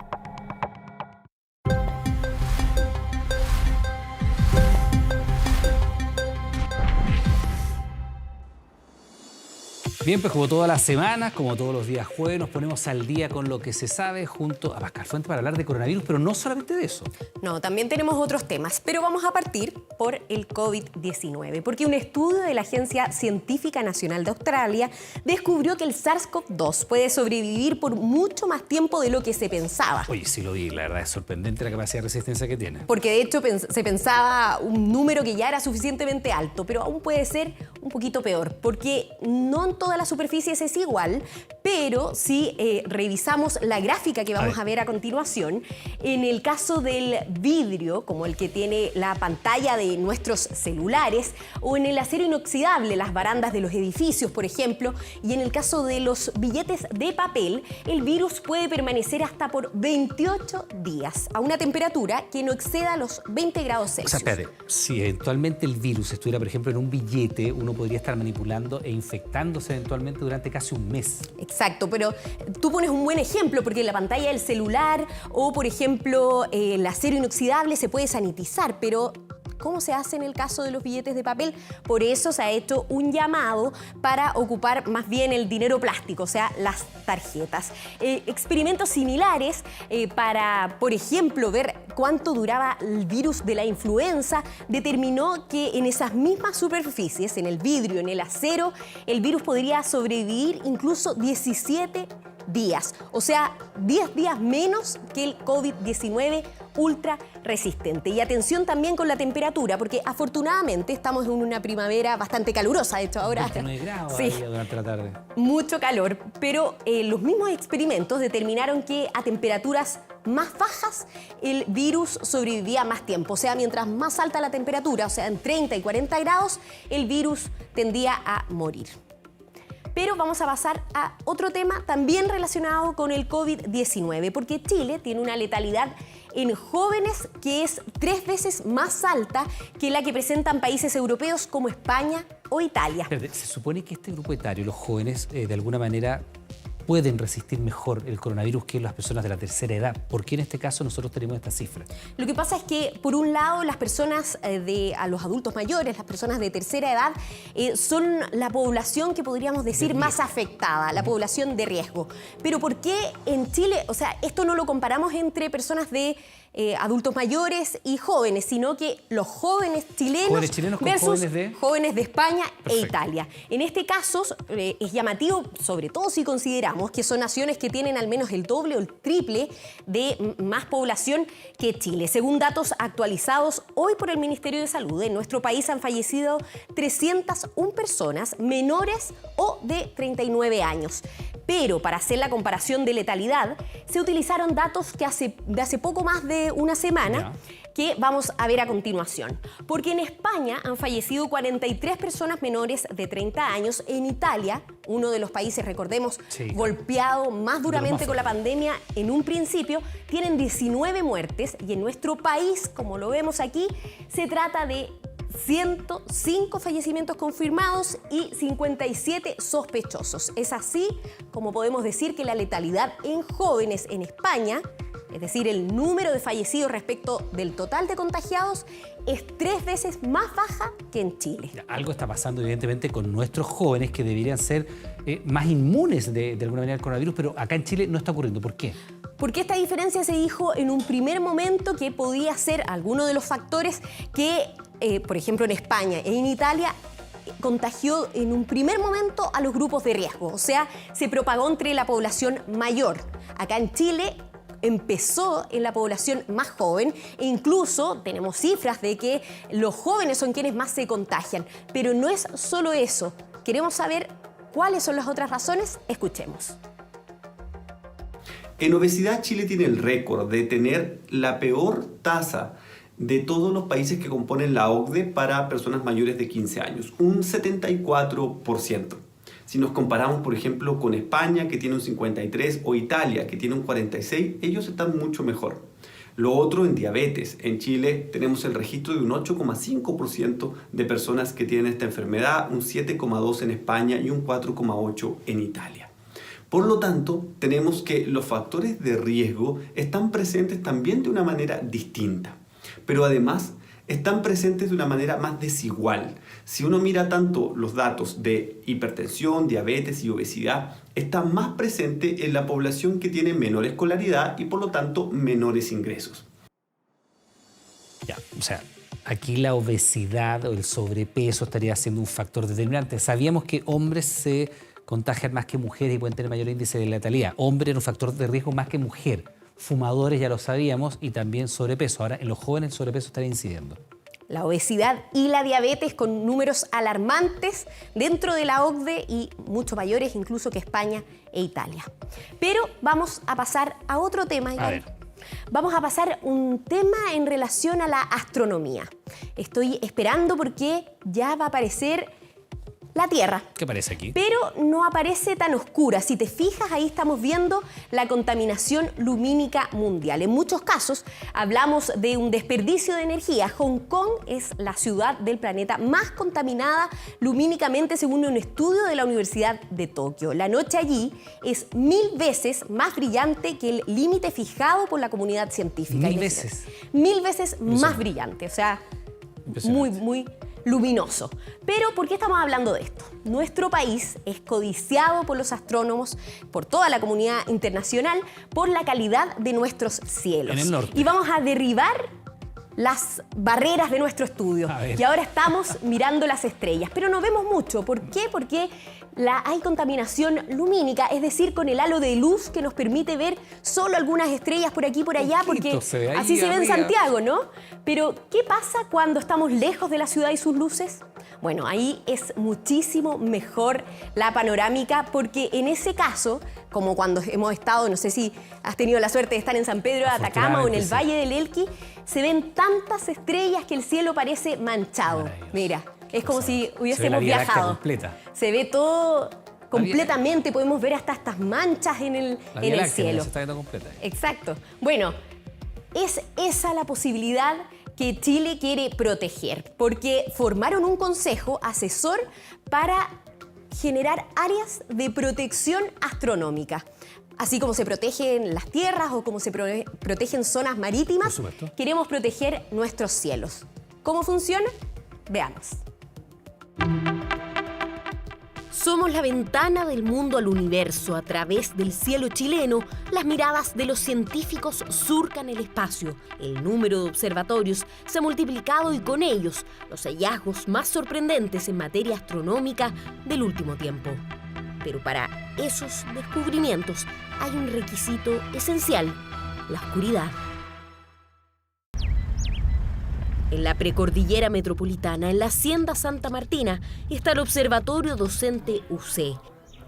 Speaker 1: Bien, pues como todas las semanas, como todos los días jueves, nos ponemos al día con lo que se sabe junto a Pascal Fuente para hablar de coronavirus, pero no solamente de eso.
Speaker 15: No, también tenemos otros temas, pero vamos a partir por el COVID-19, porque un estudio de la Agencia Científica Nacional de Australia descubrió que el SARS-CoV-2 puede sobrevivir por mucho más tiempo de lo que se pensaba.
Speaker 1: Oye, sí lo vi, la verdad es sorprendente la capacidad de resistencia que tiene.
Speaker 15: Porque de hecho se pensaba un número que ya era suficientemente alto, pero aún puede ser un poquito peor, porque no en todas las superficies es igual, pero si revisamos la gráfica que vamos a ver a continuación, en el caso del vidrio, como el que tiene la pantalla de nuestros celulares, o en el acero inoxidable, las barandas de los edificios, por ejemplo, y en el caso de los billetes de papel, el virus puede permanecer hasta por 28 días, a una temperatura que no exceda los 20 grados Celsius.
Speaker 1: O sea, espérate, si eventualmente el virus estuviera, por ejemplo, en un billete, uno podría estar manipulando e infectándose eventualmente durante casi un mes.
Speaker 15: Exacto, pero tú pones un buen ejemplo, porque la pantalla del celular o, por ejemplo, el acero inoxidable se puede sanitizar, pero ¿cómo se hace en el caso de los billetes de papel? Por eso se ha hecho un llamado para ocupar más bien el dinero plástico, o sea, las tarjetas. Experimentos similares para, por ejemplo, ver cuánto duraba el virus de la influenza, determinó que en esas mismas superficies, en el vidrio, en el acero, el virus podría sobrevivir incluso 17 días, o sea, 10 días menos que el COVID-19 ultra resistente. Y atención también con la temperatura, porque afortunadamente estamos en una primavera bastante calurosa. De hecho, ahora
Speaker 1: 29 grados
Speaker 15: sí,
Speaker 1: durante la tarde.
Speaker 15: Mucho calor, pero los mismos experimentos determinaron que a temperaturas más bajas el virus sobrevivía más tiempo. O sea, mientras más alta la temperatura, o sea, en 30 y 40 grados, el virus tendía a morir. Pero vamos a pasar a otro tema también relacionado con el COVID-19, porque Chile tiene una letalidad en jóvenes que es 3 veces más alta que la que presentan países europeos como España o Italia.
Speaker 1: Se supone que este grupo etario, los jóvenes, de alguna manera pueden resistir mejor el coronavirus que las personas de la tercera edad. ¿Por qué en este caso nosotros tenemos esta cifra?
Speaker 15: Lo que pasa es que, por un lado, las personas a los adultos mayores, las personas de tercera edad, son la población que podríamos decir más afectada, la población de riesgo. Pero ¿por qué en Chile? O sea, esto no lo comparamos entre personas de adultos mayores y jóvenes, sino que los jóvenes chilenos versus jóvenes de España e Italia. En este caso es llamativo, sobre todo si consideramos que son naciones que tienen al menos el doble o el triple de más población que Chile. Según datos actualizados hoy por el Ministerio de Salud, en nuestro país han fallecido 301 personas menores o de 39 años. Pero para hacer la comparación de letalidad, se utilizaron datos que de hace poco más de una semana, que vamos a ver a continuación. Porque en España han fallecido 43 personas menores de 30 años. En Italia, uno de los países, recordemos, golpeado más duramente con la pandemia en un principio, tienen 19 muertes. Y en nuestro país, como lo vemos aquí, se trata de 105 fallecimientos confirmados y 57 sospechosos. Es así como podemos decir que la letalidad en jóvenes en España, es decir, el número de fallecidos respecto del total de contagiados, es 3 veces más baja que en Chile.
Speaker 1: Algo está pasando evidentemente con nuestros jóvenes que deberían ser más inmunes de alguna manera al coronavirus, pero acá en Chile no está ocurriendo. ¿Por qué?
Speaker 15: Porque esta diferencia se dijo en un primer momento que podía ser alguno de los factores que, por ejemplo, en España e en Italia, contagió en un primer momento a los grupos de riesgo. O sea, se propagó entre la población mayor. Acá en Chile empezó en la población más joven e incluso tenemos cifras de que los jóvenes son quienes más se contagian. Pero no es solo eso. ¿Queremos saber cuáles son las otras razones? Escuchemos.
Speaker 14: En obesidad, Chile tiene el récord de tener la peor tasa de todos los países que componen la OCDE para personas mayores de 15 años, un 74%. Si nos comparamos, por ejemplo, con España, que tiene un 53%, o Italia, que tiene un 46%, ellos están mucho mejor. Lo otro en diabetes. En Chile tenemos el registro de un 8,5% de personas que tienen esta enfermedad, un 7,2% en España y un 4,8% en Italia. Por lo tanto, tenemos que los factores de riesgo están presentes también de una manera distinta, pero además están presentes de una manera más desigual. Si uno mira tanto los datos de hipertensión, diabetes y obesidad, está más presente en la población que tiene menor escolaridad y por lo tanto menores ingresos.
Speaker 1: Ya, o sea, aquí la obesidad o el sobrepeso estaría siendo un factor determinante. Sabíamos que hombres se contagian más que mujeres y pueden tener mayor índice de letalidad. Hombre era un factor de riesgo más que mujer. Fumadores ya lo sabíamos y también sobrepeso. Ahora, en los jóvenes el sobrepeso estaría incidiendo.
Speaker 15: La obesidad y la diabetes con números alarmantes dentro de la OCDE y mucho mayores incluso que España e Italia. Pero vamos a pasar a otro tema. Vamos a pasar un tema en relación a la astronomía. Estoy esperando porque ya va a aparecer la Tierra.
Speaker 1: ¿Qué aparece aquí?
Speaker 15: Pero no aparece tan oscura. Si te fijas, ahí estamos viendo la contaminación lumínica mundial. En muchos casos hablamos de un desperdicio de energía. Hong Kong es la ciudad del planeta más contaminada lumínicamente según un estudio de la Universidad de Tokio. La noche allí es 1000 veces más brillante que el límite fijado por la comunidad científica.
Speaker 1: 1000 veces.
Speaker 15: 1000 veces más brillante. O sea, muy luminoso. Pero ¿por qué estamos hablando de esto? Nuestro país es codiciado por los astrónomos, por toda la comunidad internacional, por la calidad de nuestros cielos.
Speaker 1: En el norte.
Speaker 15: Y vamos a derribar las barreras de nuestro estudio. Y ahora estamos mirando las estrellas, pero no vemos mucho. ¿Por qué? Porque hay contaminación lumínica, es decir, con el halo de luz que nos permite ver solo algunas estrellas por aquí y por allá, porque así se ve en Santiago, ¿no? Pero, ¿qué pasa cuando estamos lejos de la ciudad y sus luces? Bueno, ahí es muchísimo mejor la panorámica, porque en ese caso, como cuando hemos estado, no sé si has tenido la suerte de estar en San Pedro de Atacama o en el Valle del Elqui, se ven tantas estrellas que el cielo parece manchado. Mira, es como si hubiésemos viajado. Se ve todo completamente, podemos ver hasta estas manchas en el cielo.
Speaker 1: Se está viendo completa.
Speaker 15: Exacto. Bueno, es esa la posibilidad que Chile quiere proteger, porque formaron un consejo asesor para generar áreas de protección astronómica. Así como se protegen las tierras o como se protegen zonas marítimas, queremos proteger nuestros cielos. ¿Cómo funciona? Veamos. Somos la ventana del mundo al universo. A través del cielo chileno, las miradas de los científicos surcan el espacio. El número de observatorios se ha multiplicado y con ellos los hallazgos más sorprendentes en materia astronómica del último tiempo. Pero para esos descubrimientos hay un requisito esencial: la oscuridad. En la precordillera metropolitana, en la Hacienda Santa Martina, está el Observatorio Docente UC.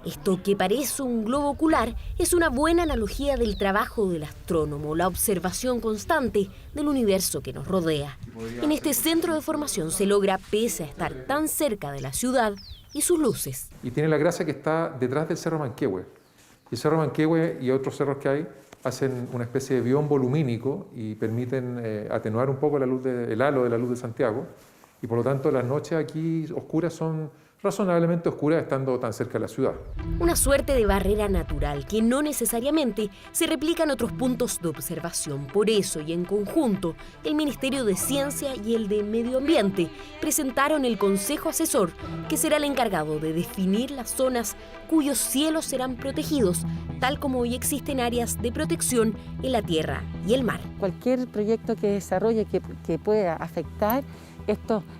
Speaker 15: Esto, que parece un globo ocular, es una buena analogía del trabajo del astrónomo, la observación constante del universo que nos rodea. En este centro de formación se logra, pese a estar tan cerca de la ciudad y sus luces.
Speaker 16: Y tiene la gracia que está detrás del Cerro Manquehue. Y el Cerro Manquehue y otros cerros que hay hacen una especie de biombo lumínico y permiten atenuar un poco el halo de la luz de Santiago, y por lo tanto las noches aquí oscuras son razonablemente oscuras estando tan cerca de la ciudad.
Speaker 15: Una suerte de barrera natural que no necesariamente se replica en otros puntos de observación. Por eso, y en conjunto, el Ministerio de Ciencia y el de Medio Ambiente presentaron el Consejo Asesor, que será el encargado de definir las zonas cuyos cielos serán protegidos, tal como hoy existen áreas de protección en la tierra y el mar.
Speaker 17: Cualquier proyecto que desarrolle que pueda afectar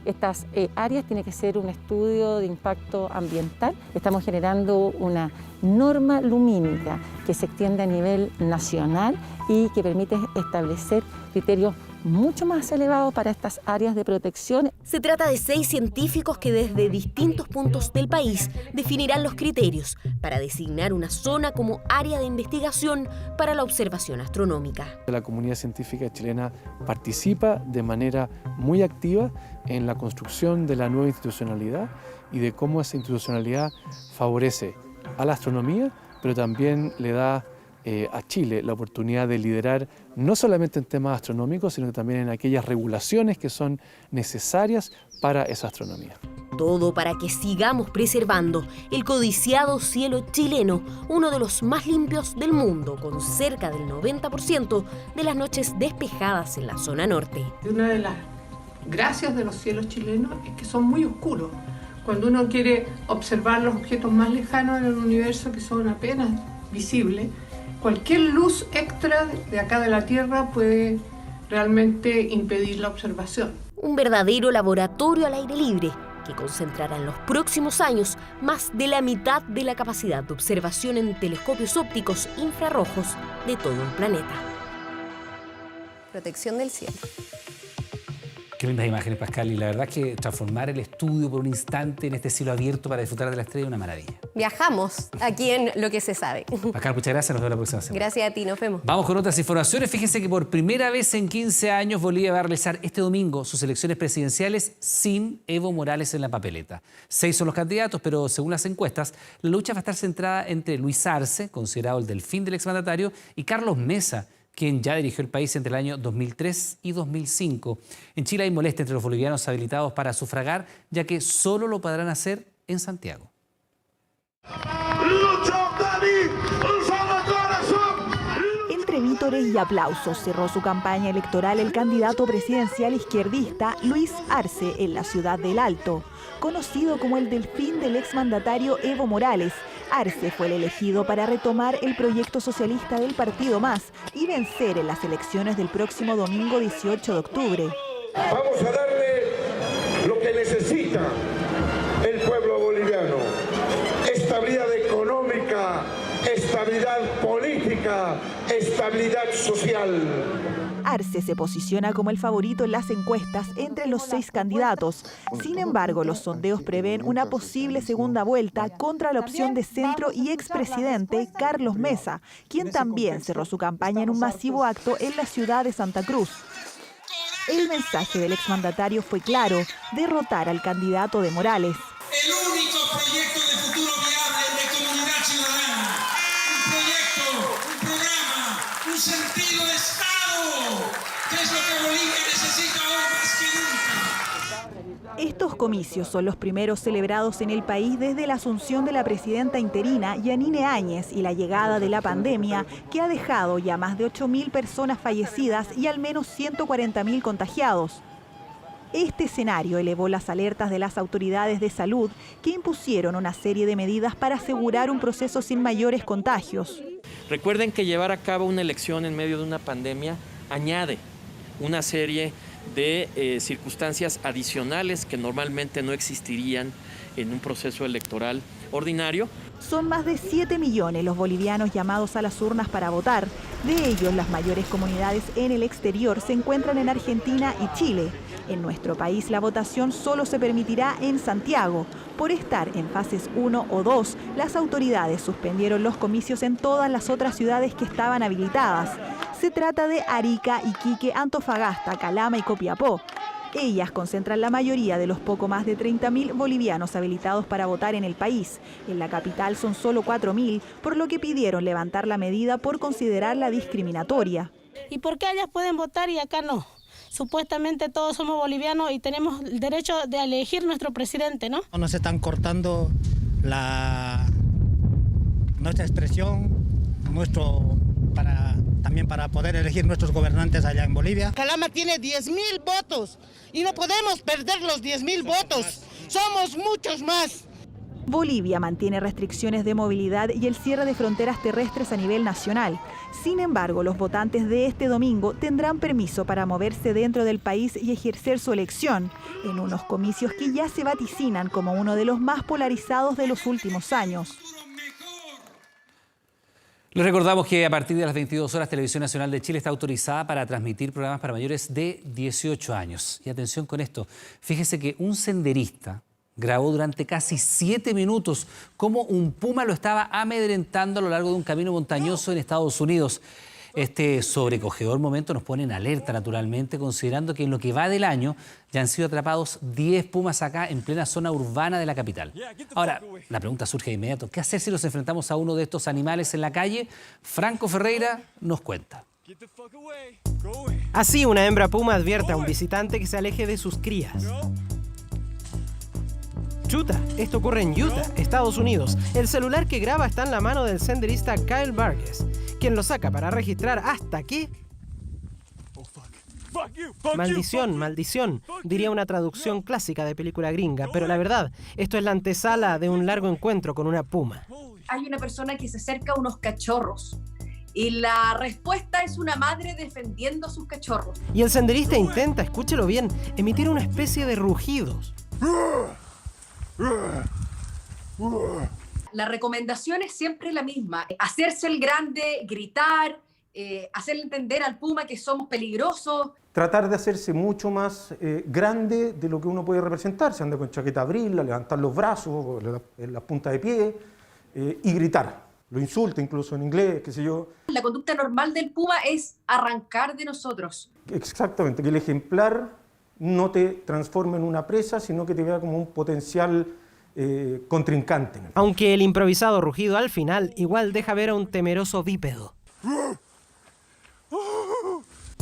Speaker 17: estas áreas tiene que ser un estudio de impacto ambiental. Estamos generando una norma lumínica que se extiende a nivel nacional y que permite establecer criterios mucho más elevados para estas áreas de protección.
Speaker 15: Se trata de 6 científicos que desde distintos puntos del país definirán los criterios para designar una zona como área de investigación para la observación astronómica.
Speaker 18: La comunidad científica chilena participa de manera muy activa en la construcción de la nueva institucionalidad y de cómo esa institucionalidad favorece a la astronomía, pero también le da a Chile la oportunidad de liderar no solamente en temas astronómicos, sino también en aquellas regulaciones que son necesarias para esa astronomía.
Speaker 15: Todo para que sigamos preservando el codiciado cielo chileno, uno de los más limpios del mundo, con cerca del 90% de las noches despejadas en la zona norte.
Speaker 19: Una de las gracias de los cielos chilenos es que son muy oscuros. Cuando uno quiere observar los objetos más lejanos en el universo, que son apenas visibles, cualquier luz extra de acá de la Tierra puede realmente impedir la observación.
Speaker 15: Un verdadero laboratorio al aire libre que concentrará en los próximos años más de la mitad de la capacidad de observación en telescopios ópticos infrarrojos de todo el planeta. Protección del cielo.
Speaker 1: Qué lindas imágenes, Pascal, y la verdad es que transformar el estudio por un instante en este cielo abierto para disfrutar de la estrella es una maravilla.
Speaker 15: Viajamos aquí en Lo que se sabe.
Speaker 1: Pascal, muchas gracias, nos vemos la próxima semana.
Speaker 15: Gracias a ti, nos vemos.
Speaker 1: Vamos con otras informaciones. Fíjense que por primera vez en 15 años Bolivia va a realizar este domingo sus elecciones presidenciales sin Evo Morales en la papeleta. 6 son los candidatos, pero según las encuestas, la lucha va a estar centrada entre Luis Arce, considerado el delfín del exmandatario, y Carlos Mesa, quien ya dirigió el país entre el año 2003 y 2005. En Chile hay molestia entre los bolivianos habilitados para sufragar, ya que solo lo podrán hacer en Santiago.
Speaker 20: Entre
Speaker 3: Entre vítores y aplausos cerró su campaña electoral el candidato presidencial izquierdista Luis Arce en la ciudad del Alto. Conocido como el delfín del exmandatario Evo Morales, Arce fue el elegido para retomar el proyecto socialista del Partido Más y vencer en las elecciones del próximo domingo 18 de octubre.
Speaker 12: Vamos a darle lo que necesita el pueblo boliviano: estabilidad económica, estabilidad política, estabilidad social.
Speaker 3: Arce se posiciona como el favorito en las encuestas entre los 6 candidatos. Sin embargo, los sondeos prevén una posible segunda vuelta contra la opción de centro y expresidente Carlos Mesa, quien también cerró su campaña en un masivo acto en la ciudad de Santa Cruz. El mensaje del exmandatario fue claro: derrotar al candidato de Morales.
Speaker 20: El único proyecto de futuro viable de comunidad ciudadana. Un proyecto, un programa, un sentido de Estado, que es lo que Bolivia necesita hoy más que nunca.
Speaker 3: Estos comicios son los primeros celebrados en el país desde la asunción de la presidenta interina Yanine Áñez y la llegada de la pandemia, que ha dejado ya más de 8.000 personas fallecidas y al menos 140.000 contagiados. Este escenario elevó las alertas de las autoridades de salud, que impusieron una serie de medidas para asegurar un proceso sin mayores contagios.
Speaker 21: Recuerden que llevar a cabo una elección en medio de una pandemia añade una serie de circunstancias adicionales que normalmente no existirían en un proceso electoral ordinario.
Speaker 3: Son más de 7 millones los bolivianos llamados a las urnas para votar. De ellos, las mayores comunidades en el exterior se encuentran en Argentina y Chile. En nuestro país, la votación solo se permitirá en Santiago. Por estar en fases 1 o 2, las autoridades suspendieron los comicios en todas las otras ciudades que estaban habilitadas. Se trata de Arica, Iquique, Antofagasta, Calama y Copiapó. Ellas concentran la mayoría de los poco más de 30.000 bolivianos habilitados para votar en el país. En la capital son solo 4.000, por lo que pidieron levantar la medida por considerarla discriminatoria.
Speaker 22: ¿Y por qué ellas pueden votar y acá no? Supuestamente todos somos bolivianos y tenemos el derecho de elegir nuestro presidente, ¿no?
Speaker 23: Nos están cortando nuestra expresión, también para poder elegir nuestros gobernantes allá en Bolivia.
Speaker 26: Calama tiene 10.000 votos y no podemos perder los 10.000 votos. Somos muchos más.
Speaker 3: Bolivia mantiene restricciones de movilidad y el cierre de fronteras terrestres a nivel nacional. Sin embargo, los votantes de este domingo tendrán permiso para moverse dentro del país y ejercer su elección, en unos comicios que ya se vaticinan como uno de los más polarizados de los últimos años.
Speaker 1: Les recordamos que a partir de las 22 horas Televisión Nacional de Chile está autorizada para transmitir programas para mayores de 18 años. Y atención con esto, fíjese que un senderista grabó durante casi 7 minutos cómo un puma lo estaba amedrentando a lo largo de un camino montañoso en Estados Unidos. Este sobrecogedor momento nos pone en alerta, naturalmente, considerando que en lo que va del año ya han sido atrapados 10 pumas acá en plena zona urbana de la capital. Ahora, la pregunta surge de inmediato: ¿qué hacer si nos enfrentamos a uno de estos animales en la calle? Franco Ferreira nos cuenta.
Speaker 28: Así, una hembra puma advierte a un visitante que se aleje de sus crías. Chuta, esto ocurre en Utah, Estados Unidos. El celular que graba está en la mano del senderista Kyle Vargas, quien lo saca para registrar hasta que... Maldición, maldición, diría una traducción clásica de película gringa, pero la verdad, esto es la antesala de un largo encuentro con una puma.
Speaker 29: Hay una persona que se acerca a unos cachorros y la respuesta es una madre defendiendo a sus cachorros.
Speaker 28: Y el senderista intenta, escúchelo bien, emitir una especie de rugidos.
Speaker 29: La recomendación es siempre la misma: hacerse el grande, gritar, hacerle entender al puma que somos peligrosos.
Speaker 30: Tratar de hacerse mucho más grande de lo que uno puede representar. Se anda con chaqueta abril, levantar los brazos, en la punta de pie y gritar. Lo insulta incluso en inglés, qué sé yo.
Speaker 29: La conducta normal del puma es arrancar de nosotros.
Speaker 30: Exactamente, que el ejemplar no te transforme en una presa, sino que te vea como un potencial contrincante.
Speaker 28: Aunque el improvisado rugido al final igual deja ver a un temeroso bípedo.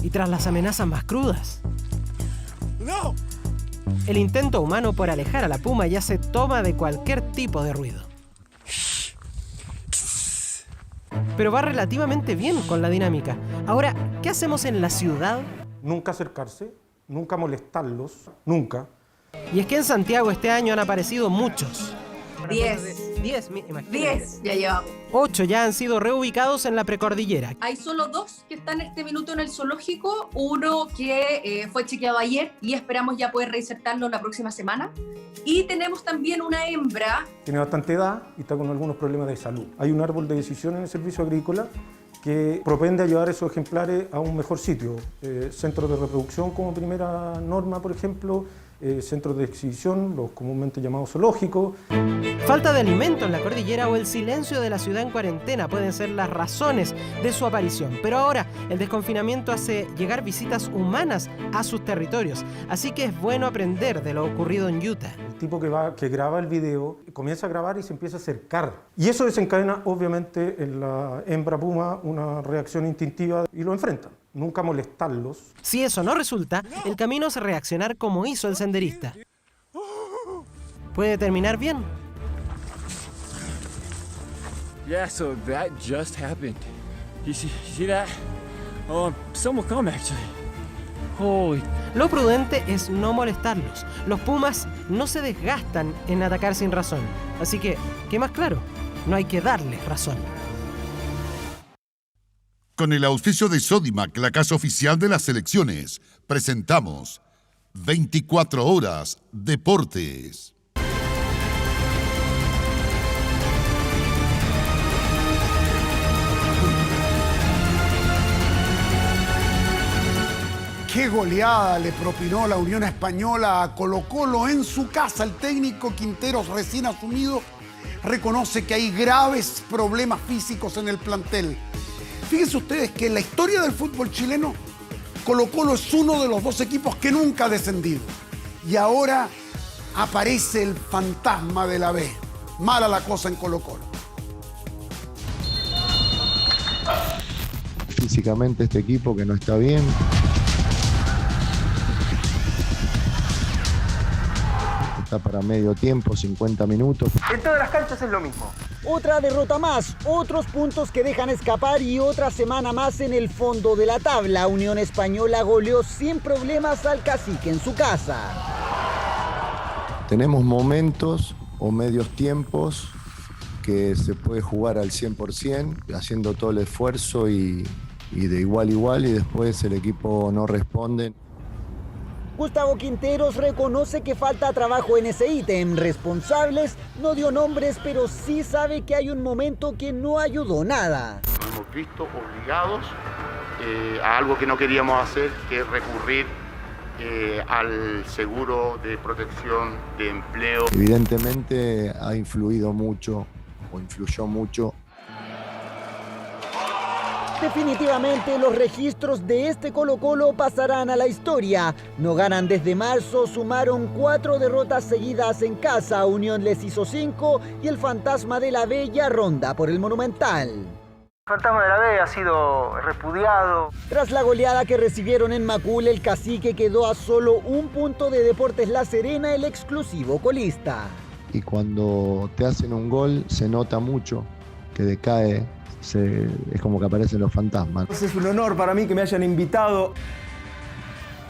Speaker 28: Y tras las amenazas más crudas, el intento humano por alejar a la puma ya se toma de cualquier tipo de ruido. pero va relativamente bien con la dinámica. Ahora, ¿qué hacemos en la ciudad?
Speaker 30: Nunca acercarse, nunca molestarlos, nunca.
Speaker 28: Y es que en Santiago este año han aparecido muchos.
Speaker 29: 10 ya llevamos.
Speaker 28: 8 ya han sido reubicados en la precordillera.
Speaker 29: Hay solo 2 que están en este minuto en el zoológico, uno que fue chequeado ayer y esperamos ya poder reinsertarlo la próxima semana. Y tenemos también una hembra.
Speaker 30: Tiene bastante edad y está con algunos problemas de salud. Hay un árbol de decisión en el servicio agrícola que propende a llevar esos ejemplares a un mejor sitio. Centros de reproducción como primera norma, por ejemplo, centros de exhibición, los comúnmente llamados zoológicos.
Speaker 28: Falta de alimento en la cordillera o el silencio de la ciudad en cuarentena pueden ser las razones de su aparición. Pero ahora el desconfinamiento hace llegar visitas humanas a sus territorios. Así que es bueno aprender de lo ocurrido en Utah.
Speaker 30: El tipo que graba el video comienza a grabar y se empieza a acercar. Y eso desencadena obviamente en la hembra puma una reacción instintiva y lo enfrenta. Nunca molestarlos.
Speaker 28: Si eso no resulta, el camino es reaccionar como hizo el senderista. Puede terminar bien.
Speaker 2: Yeah, so that just happened. You see that? Someone come actually.
Speaker 28: Hoy. Lo prudente es no molestarlos. Los pumas no se desgastan en atacar sin razón. Así que, ¿qué más claro? No hay que darles razón.
Speaker 4: Con el auspicio de Sodimac, la casa oficial de las selecciones, presentamos 24 Horas Deportes.
Speaker 7: Qué goleada le propinó la Unión Española a Colo-Colo en su casa. El técnico Quinteros, recién asumido, reconoce que hay graves problemas físicos en el plantel. Fíjense ustedes que en la historia del fútbol chileno, Colo-Colo es uno de los 2 equipos que nunca ha descendido. Y ahora aparece el fantasma de la B. Mala la cosa en Colo-Colo.
Speaker 8: Físicamente este equipo que no está bien. Está para medio tiempo, 50 minutos.
Speaker 9: En todas las canchas es lo mismo. Otra derrota más, otros puntos que dejan escapar y otra semana más en el fondo de la tabla. Unión Española goleó sin problemas al Cacique en su casa.
Speaker 8: Tenemos momentos o medios tiempos que se puede jugar al 100%, haciendo todo el esfuerzo y de igual a igual, y después el equipo no responde.
Speaker 9: Gustavo Quinteros reconoce que falta trabajo en ese ítem. Responsables no dio nombres, pero sí sabe que hay un momento que no ayudó nada.
Speaker 11: Nos hemos visto obligados a algo que no queríamos hacer, que es recurrir al seguro de protección de empleo.
Speaker 8: Evidentemente ha influido mucho, o influyó mucho.
Speaker 9: Definitivamente los registros de este Colo-Colo pasarán a la historia. No ganan desde marzo, sumaron 4 derrotas seguidas en casa. Unión les hizo 5 y el fantasma de la B ya ronda por el Monumental. El fantasma de la B ha sido repudiado. Tras la goleada que recibieron en Macul, el Cacique quedó a solo 1 punto de Deportes La Serena, el exclusivo colista.
Speaker 8: Y cuando te hacen un gol se nota mucho que decae. Es como que aparecen los fantasmas.
Speaker 9: Es un honor para mí que me hayan invitado.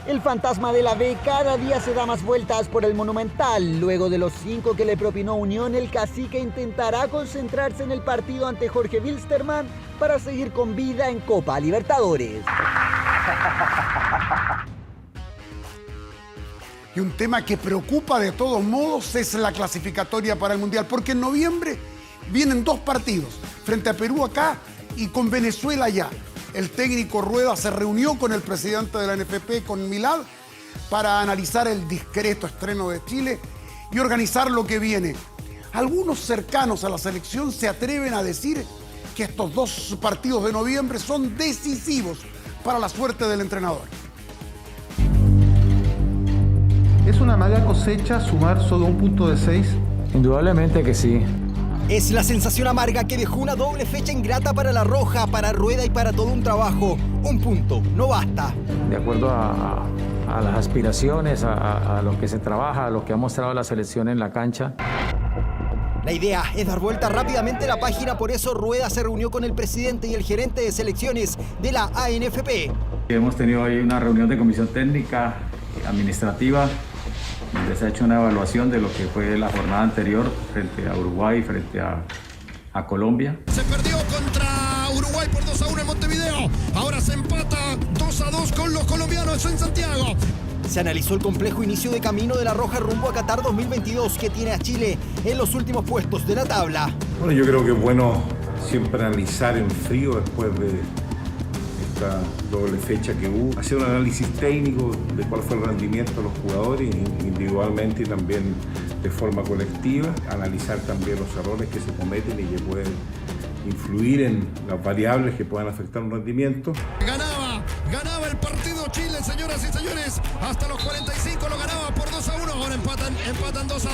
Speaker 9: El fantasma de la B cada día se da más vueltas por el Monumental. Luego de los 5 que le propinó Unión, el Cacique intentará concentrarse en el partido ante Jorge Wilstermann para seguir con vida en Copa Libertadores.
Speaker 7: Y un tema que preocupa de todos modos es la clasificatoria para el Mundial, porque en noviembre vienen 2 partidos, frente a Perú acá y con Venezuela allá. El técnico Rueda se reunió con el presidente de la NFP, con Milad, para analizar el discreto estreno de Chile y organizar lo que viene. Algunos cercanos a la selección se atreven a decir que estos 2 partidos de noviembre son decisivos para la suerte del entrenador.
Speaker 30: ¿Es una mala cosecha sumar solo un punto de 6?
Speaker 13: Indudablemente que sí.
Speaker 9: Es la sensación amarga que dejó una doble fecha ingrata para la Roja, para Rueda y para todo un trabajo. 1 punto, no basta.
Speaker 13: De acuerdo a las aspiraciones, a lo que se trabaja, a lo que ha mostrado la selección en la cancha.
Speaker 5: La idea es dar vuelta rápidamente a la página, por eso Rueda se reunió con el presidente y el gerente de selecciones de la ANFP.
Speaker 13: Hemos tenido hoy una reunión de comisión técnica administrativa donde se ha hecho una evaluación de lo que fue la jornada anterior frente a Uruguay, frente a Colombia.
Speaker 6: Se perdió contra Uruguay por 2-1 en Montevideo. Ahora se empata 2-2 con los colombianos en Santiago.
Speaker 5: Se analizó el complejo inicio de camino de la Roja rumbo a Qatar 2022 que tiene a Chile en los últimos puestos de la tabla.
Speaker 12: Bueno, yo creo que es bueno siempre analizar en frío después de esta doble fecha que hubo. Hacer un análisis técnico de cuál fue el rendimiento de los jugadores individualmente y también de forma colectiva. Analizar también los errores que se cometen y que pueden influir en las variables que puedan afectar un rendimiento.
Speaker 6: Ganaba el partido Chile, señoras y señores. Hasta los 45 lo ganaba por 2-1. Ahora empatan 2-2.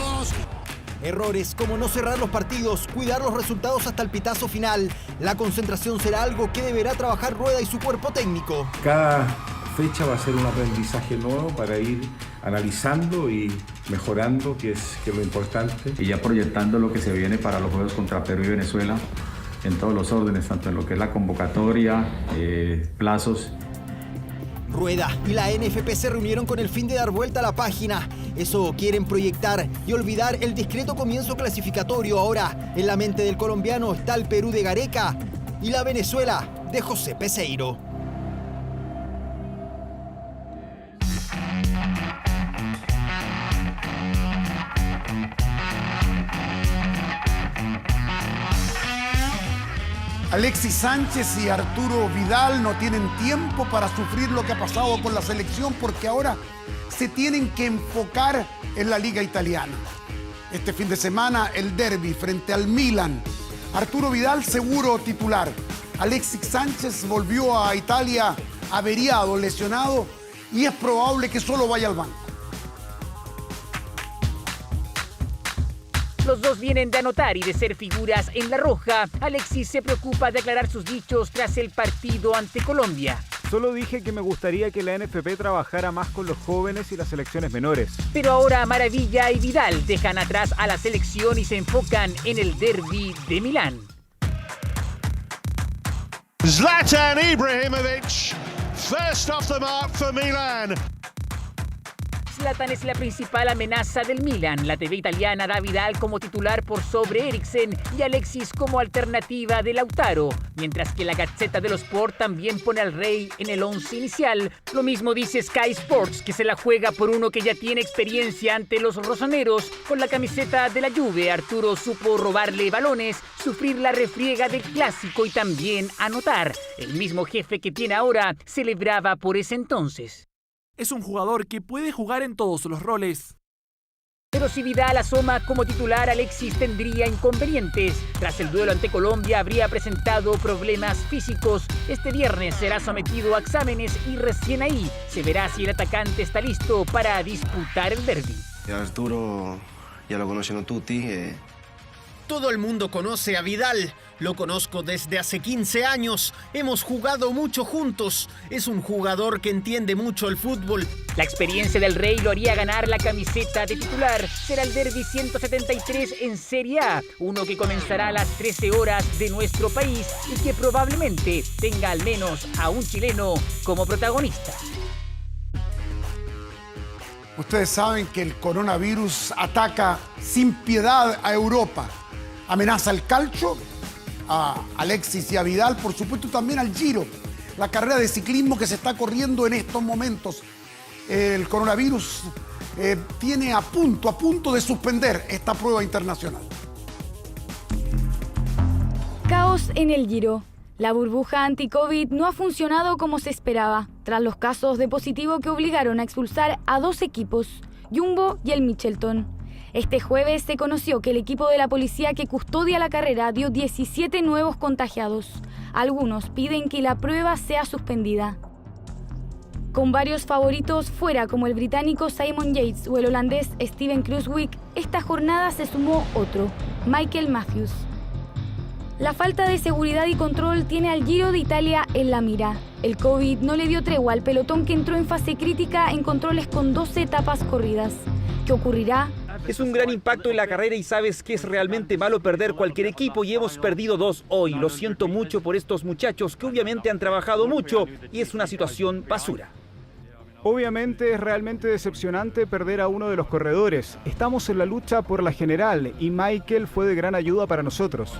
Speaker 5: Errores como no cerrar los partidos, cuidar los resultados hasta el pitazo final. La concentración será algo que deberá trabajar Rueda y su cuerpo técnico.
Speaker 12: Cada fecha va a ser un aprendizaje nuevo para ir analizando y mejorando, que es lo importante.
Speaker 13: Y ya proyectando lo que se viene para los juegos contra Perú y Venezuela en todos los órdenes, tanto en lo que es la convocatoria, plazos.
Speaker 5: Rueda y la NFP se reunieron con el fin de dar vuelta a la página. Eso quieren proyectar y olvidar el discreto comienzo clasificatorio. Ahora, en la mente del colombiano está el Perú de Gareca y la Venezuela de José Peseiro.
Speaker 7: Alexis Sánchez y Arturo Vidal no tienen tiempo para sufrir lo que ha pasado con la selección porque ahora se tienen que enfocar en la Liga Italiana. Este fin de semana el derbi frente al Milan. Arturo Vidal seguro titular. Alexis Sánchez volvió a Italia averiado, lesionado y es probable que solo vaya al banco.
Speaker 10: Los dos vienen de anotar y de ser figuras en la roja. Alexis se preocupa de aclarar sus dichos tras el partido ante Colombia.
Speaker 14: Solo dije que me gustaría que la NFP trabajara más con los jóvenes y las selecciones menores.
Speaker 10: Pero ahora Maravilla y Vidal dejan atrás a la selección y se enfocan en el derbi de Milán.
Speaker 16: Zlatan Ibrahimovic, first off the mark for Milan.
Speaker 10: Zlatan es la principal amenaza del Milan. La TV italiana da a Vidal como titular por sobre Eriksen y Alexis como alternativa de Lautaro, mientras que la Gazzetta dello Sport también pone al Rey en el 11 inicial. Lo mismo dice Sky Sports, que se la juega por uno que ya tiene experiencia ante los rosoneros. Con la camiseta de la Juve, Arturo supo robarle balones, sufrir la refriega del clásico y también anotar. El mismo jefe que tiene ahora celebraba por ese entonces.
Speaker 17: Es un jugador que puede jugar en todos los roles.
Speaker 10: Pero si Vidal asoma como titular, Alexis tendría inconvenientes. Tras el duelo ante Colombia, habría presentado problemas físicos. Este viernes será sometido a exámenes y recién ahí se verá si el atacante está listo para disputar el derbi.
Speaker 18: Arturo ya lo conocen tutti.
Speaker 5: Todo el mundo conoce a Vidal. Lo conozco desde hace 15 años. Hemos jugado mucho juntos. Es un jugador que entiende mucho el fútbol.
Speaker 10: La experiencia del Rey lo haría ganar la camiseta de titular. Será el derbi 173 en Serie A, uno que comenzará a las 13 horas de nuestro país y que probablemente tenga al menos a un chileno como protagonista.
Speaker 7: Ustedes saben que el coronavirus ataca sin piedad a Europa. Amenaza el calcio, a Alexis y a Vidal, por supuesto también al Giro, la carrera de ciclismo que se está corriendo en estos momentos. El coronavirus tiene a punto de suspender esta prueba internacional.
Speaker 24: Caos en el Giro. La burbuja anti-COVID no ha funcionado como se esperaba, tras los casos de positivo que obligaron a expulsar a 2 equipos, Jumbo y el Mitchelton. Este jueves se conoció que el equipo de la policía que custodia la carrera dio 17 nuevos contagiados. Algunos piden que la prueba sea suspendida. Con varios favoritos fuera como el británico Simon Yates o el holandés Steven Kruijswijk, esta jornada se sumó otro, Michael Matthews. La falta de seguridad y control tiene al Giro de Italia en la mira. El COVID no le dio tregua al pelotón que entró en fase crítica en controles con 12 etapas corridas. ¿Qué ocurrirá?
Speaker 3: Es un gran impacto en la carrera y sabes que es realmente malo perder cualquier equipo y hemos perdido 2 hoy. Lo siento mucho por estos muchachos que obviamente han trabajado mucho y es una situación basura.
Speaker 14: Obviamente es realmente decepcionante perder a uno de los corredores. Estamos en la lucha por la general y Michael fue de gran ayuda para nosotros.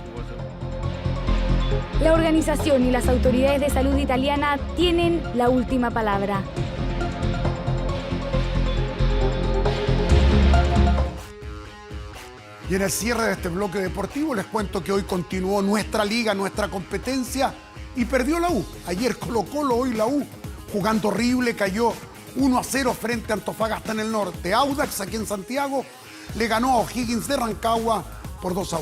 Speaker 24: La organización y las autoridades de salud italiana tienen la última palabra.
Speaker 7: Y en el cierre de este bloque deportivo les cuento que hoy continuó nuestra liga, nuestra competencia y perdió la U. Ayer Colo-Colo, hoy la U, jugando horrible, cayó 1-0 frente a Antofagasta en el norte. Audax aquí en Santiago le ganó a O'Higgins de Rancagua por 2-1.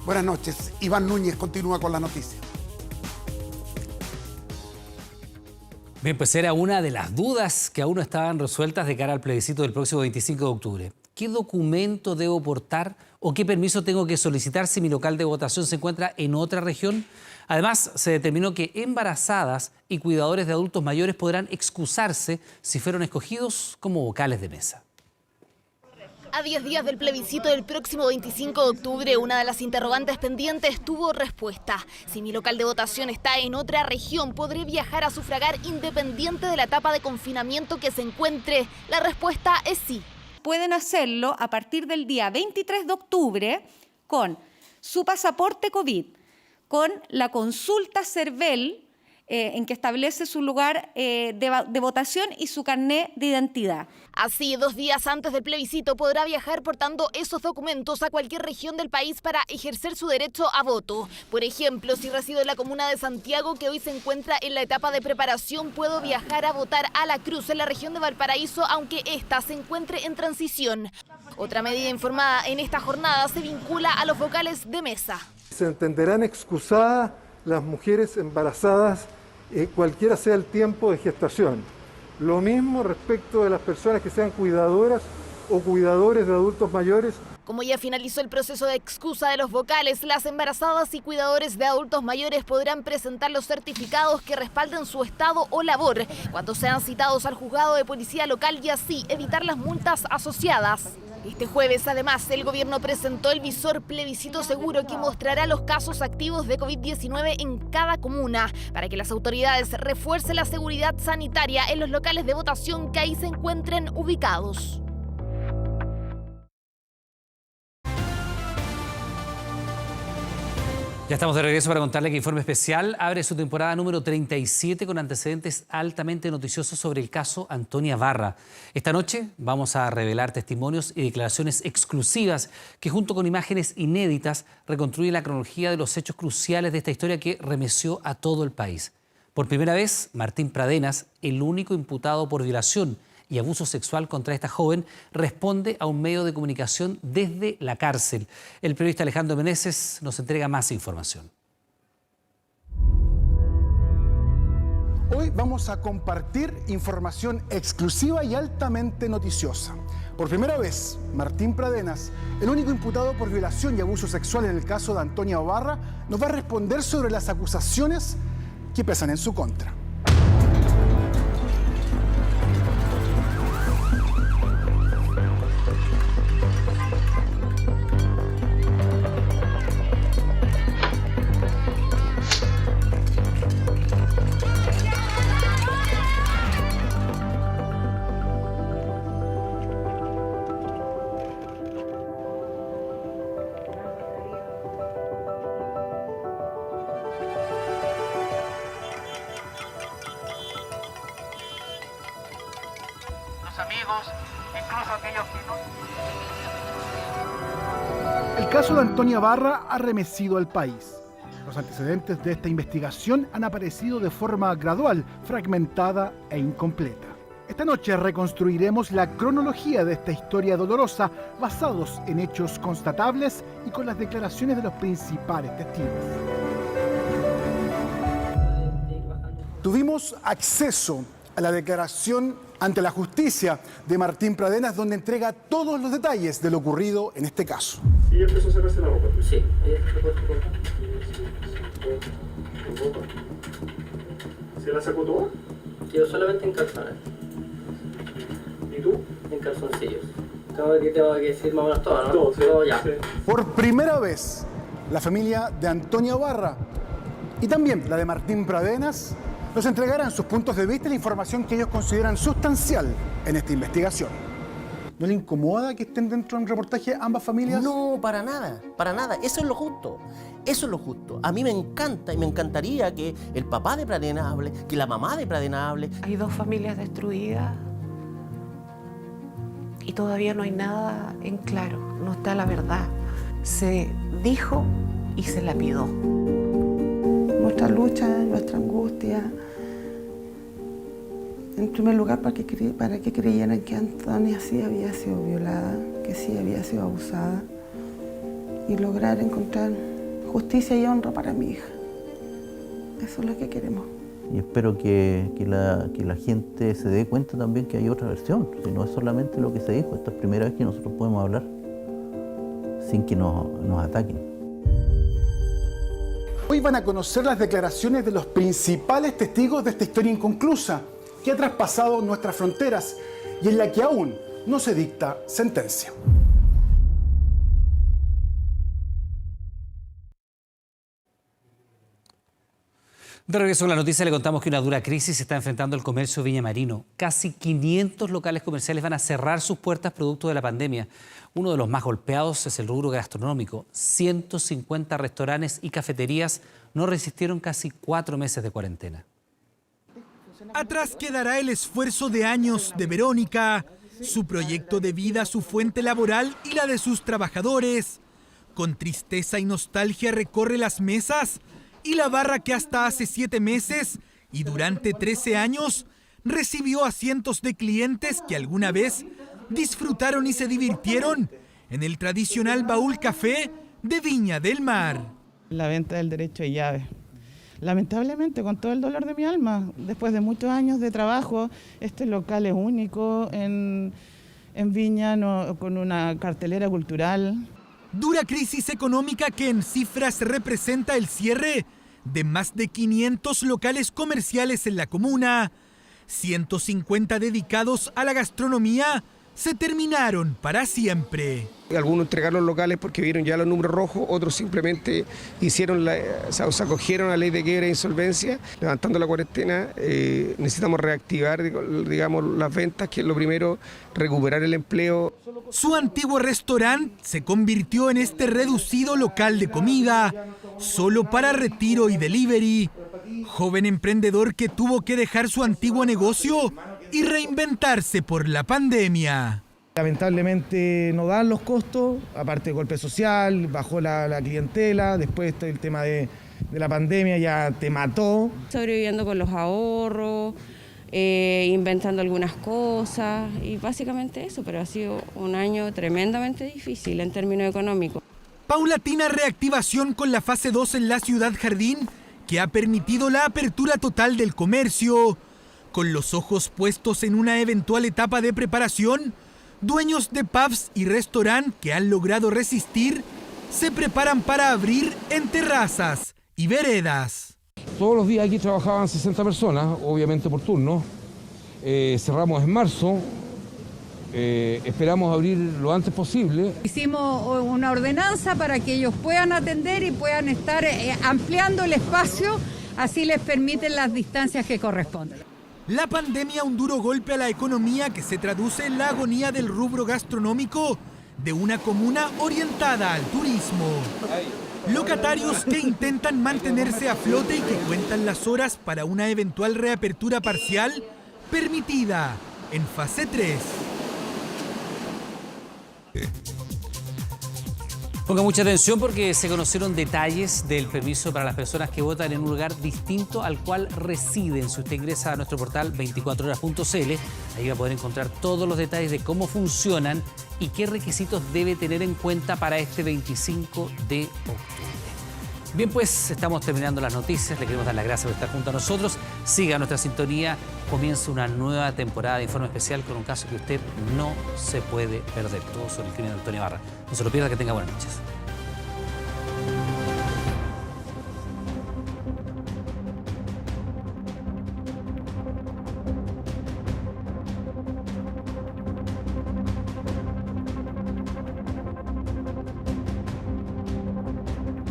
Speaker 7: Buenas noches, Iván Núñez continúa con la noticia.
Speaker 1: Bien, pues era una de las dudas que aún no estaban resueltas de cara al plebiscito del próximo 25 de octubre. ¿Qué documento debo portar o qué permiso tengo que solicitar si mi local de votación se encuentra en otra región? Además, se determinó que embarazadas y cuidadores de adultos mayores podrán excusarse si fueron escogidos como vocales de mesa.
Speaker 15: A 10 días del plebiscito del próximo 25 de octubre, una de las interrogantes pendientes tuvo respuesta. Si mi local de votación está en otra región, ¿podré viajar a sufragar independiente de la etapa de confinamiento que se encuentre? La respuesta es sí.
Speaker 19: Pueden hacerlo a partir del día 23 de octubre con su pasaporte COVID, con la consulta CERVEL, en que establece su lugar de votación y su carné de identidad.
Speaker 15: Así, 2 días antes del plebiscito podrá viajar portando esos documentos a cualquier región del país para ejercer su derecho a voto. Por ejemplo, si resido en la comuna de Santiago, que hoy se encuentra en la etapa de preparación, puedo viajar a votar a La Cruz, en la región de Valparaíso, aunque ésta se encuentre en transición. Otra medida informada en esta jornada se vincula a los vocales de mesa.
Speaker 30: Se entenderán excusadas las mujeres embarazadas, cualquiera sea el tiempo de gestación. Lo mismo respecto de las personas que sean cuidadoras o cuidadores de adultos mayores.
Speaker 15: Como ya finalizó el proceso de excusa de los vocales, las embarazadas y cuidadores de adultos mayores podrán presentar los certificados que respalden su estado o labor cuando sean citados al juzgado de policía local y así evitar las multas asociadas. Este jueves, además, el gobierno presentó el visor Plebiscito Seguro que mostrará los casos activos de COVID-19 en cada comuna para que las autoridades refuercen la seguridad sanitaria en los locales de votación que ahí se encuentren ubicados.
Speaker 1: Ya estamos de regreso para contarle que Informe Especial abre su temporada número 37 con antecedentes altamente noticiosos sobre el caso Antonia Barra. Esta noche vamos a revelar testimonios y declaraciones exclusivas que junto con imágenes inéditas reconstruyen la cronología de los hechos cruciales de esta historia que remeció a todo el país. Por primera vez, Martín Pradenas, el único imputado por violación y abuso sexual contra esta joven, responde a un medio de comunicación desde la cárcel. El periodista Alejandro Meneses nos entrega más información.
Speaker 20: Hoy vamos a compartir información exclusiva y altamente noticiosa. Por primera vez, Martín Pradenas, el único imputado por violación y abuso sexual en el caso de Antonia Barra, nos va a responder sobre las acusaciones que pesan en su contra. El caso de Antonia Barra ha remecido al país. Los antecedentes de esta investigación han aparecido de forma gradual, fragmentada e incompleta. Esta noche reconstruiremos la cronología de esta historia dolorosa basados en hechos constatables y con las declaraciones de los principales testigos. Tuvimos acceso a la declaración ante la justicia de Martín Pradenas, donde entrega todos los detalles de lo ocurrido en este caso.
Speaker 21: ¿Y empezó a sacarse la ropa? Sí. ¿Se la sacó toda?
Speaker 22: Yo solamente en calzones.
Speaker 21: ¿Y tú?
Speaker 22: En calzoncillos.
Speaker 2: Tengo que decir más o menos todo, ¿no? Todo ya.
Speaker 20: Por primera vez, la familia de Antonia Barra y también la de Martín Pradenas nos entregarán sus puntos de vista y la información que ellos consideran sustancial en esta investigación. ¿No le incomoda que estén dentro de un reportaje ambas familias?
Speaker 4: No, para nada, para nada. Eso es lo justo. Eso es lo justo. A mí me encanta y me encantaría que el papá de Pradenas hable, que la mamá de Pradenas hable.
Speaker 11: Hay 2 familias destruidas y todavía no hay nada en claro. No está la verdad. Se dijo y se lapidó.
Speaker 22: Nuestra lucha, nuestra angustia. En primer lugar, para que creyeran que Antonia sí había sido violada, que sí había sido abusada, y lograr encontrar justicia y honra para mi hija. Eso es lo que queremos.
Speaker 23: Y espero que la gente se dé cuenta también que hay otra versión, si no es solamente lo que se dijo. Esta es la primera vez que nosotros podemos hablar sin que nos ataquen.
Speaker 20: Hoy van a conocer las declaraciones de los principales testigos de esta historia inconclusa que ha traspasado nuestras fronteras y en la que aún no se dicta sentencia.
Speaker 1: De regreso a la noticia le contamos que una dura crisis está enfrentando el comercio viñamarino. Casi 500 locales comerciales van a cerrar sus puertas producto de la pandemia. Uno de los más golpeados es el rubro gastronómico. 150 restaurantes y cafeterías no resistieron casi 4 meses de cuarentena.
Speaker 25: Atrás quedará el esfuerzo de años de Verónica, su proyecto de vida, su fuente laboral y la de sus trabajadores. Con tristeza y nostalgia recorre las mesas y la barra que hasta hace 7 meses y durante 13 años recibió a cientos de clientes que alguna vez disfrutaron y se divirtieron en el tradicional baúl café de Viña del Mar.
Speaker 22: La venta del derecho de llave. Lamentablemente, con todo el dolor de mi alma, después de muchos años de trabajo, este local es único en Viña, con una cartelera cultural.
Speaker 25: Dura crisis económica que en cifras representa el cierre de más de 500 locales comerciales en la comuna. 150 dedicados a la gastronomía se terminaron para siempre.
Speaker 26: Algunos entregaron los locales porque vieron ya los números rojos, otros simplemente se acogieron a la ley de quiebra e insolvencia. Levantando la cuarentena, necesitamos reactivar, digamos, las ventas, que es lo primero, recuperar el empleo.
Speaker 25: Su antiguo restaurante se convirtió en este reducido local de comida, solo para retiro y delivery. Joven emprendedor que tuvo que dejar su antiguo negocio y reinventarse por la pandemia.
Speaker 22: Lamentablemente no dan los costos, aparte del golpe social, bajó la clientela, después el tema de la pandemia ya te mató.
Speaker 19: Sobreviviendo con los ahorros, inventando algunas cosas y básicamente eso, pero ha sido un año tremendamente difícil en términos económicos.
Speaker 25: Paulatina reactivación con la fase 2 en la Ciudad Jardín, que ha permitido la apertura total del comercio. Con los ojos puestos en una eventual etapa de preparación, dueños de pubs y restaurantes que han logrado resistir se preparan para abrir en terrazas y veredas.
Speaker 27: Todos los días aquí trabajaban 60 personas, obviamente por turno. Cerramos en marzo. Esperamos abrir lo antes posible.
Speaker 28: Hicimos una ordenanza para que ellos puedan atender y puedan estar ampliando el espacio, así les permiten las distancias que corresponden.
Speaker 25: La pandemia, un duro golpe a la economía que se traduce en la agonía del rubro gastronómico de una comuna orientada al turismo. Locatarios que intentan mantenerse a flote y que cuentan las horas para una eventual reapertura parcial permitida en fase 3.
Speaker 1: Ponga mucha atención porque se conocieron detalles del permiso para las personas que votan en un lugar distinto al cual residen. Si usted ingresa a nuestro portal 24horas.cl, ahí va a poder encontrar todos los detalles de cómo funcionan y qué requisitos debe tener en cuenta para este 25 de octubre. Bien, pues estamos terminando las noticias. Le queremos dar las gracias por estar junto a nosotros. Siga nuestra sintonía. Comienza una nueva temporada de Informe Especial con un caso que usted no se puede perder. Todo sobre el crimen de Antonia Barra. No se lo pierda, que tenga buenas noches.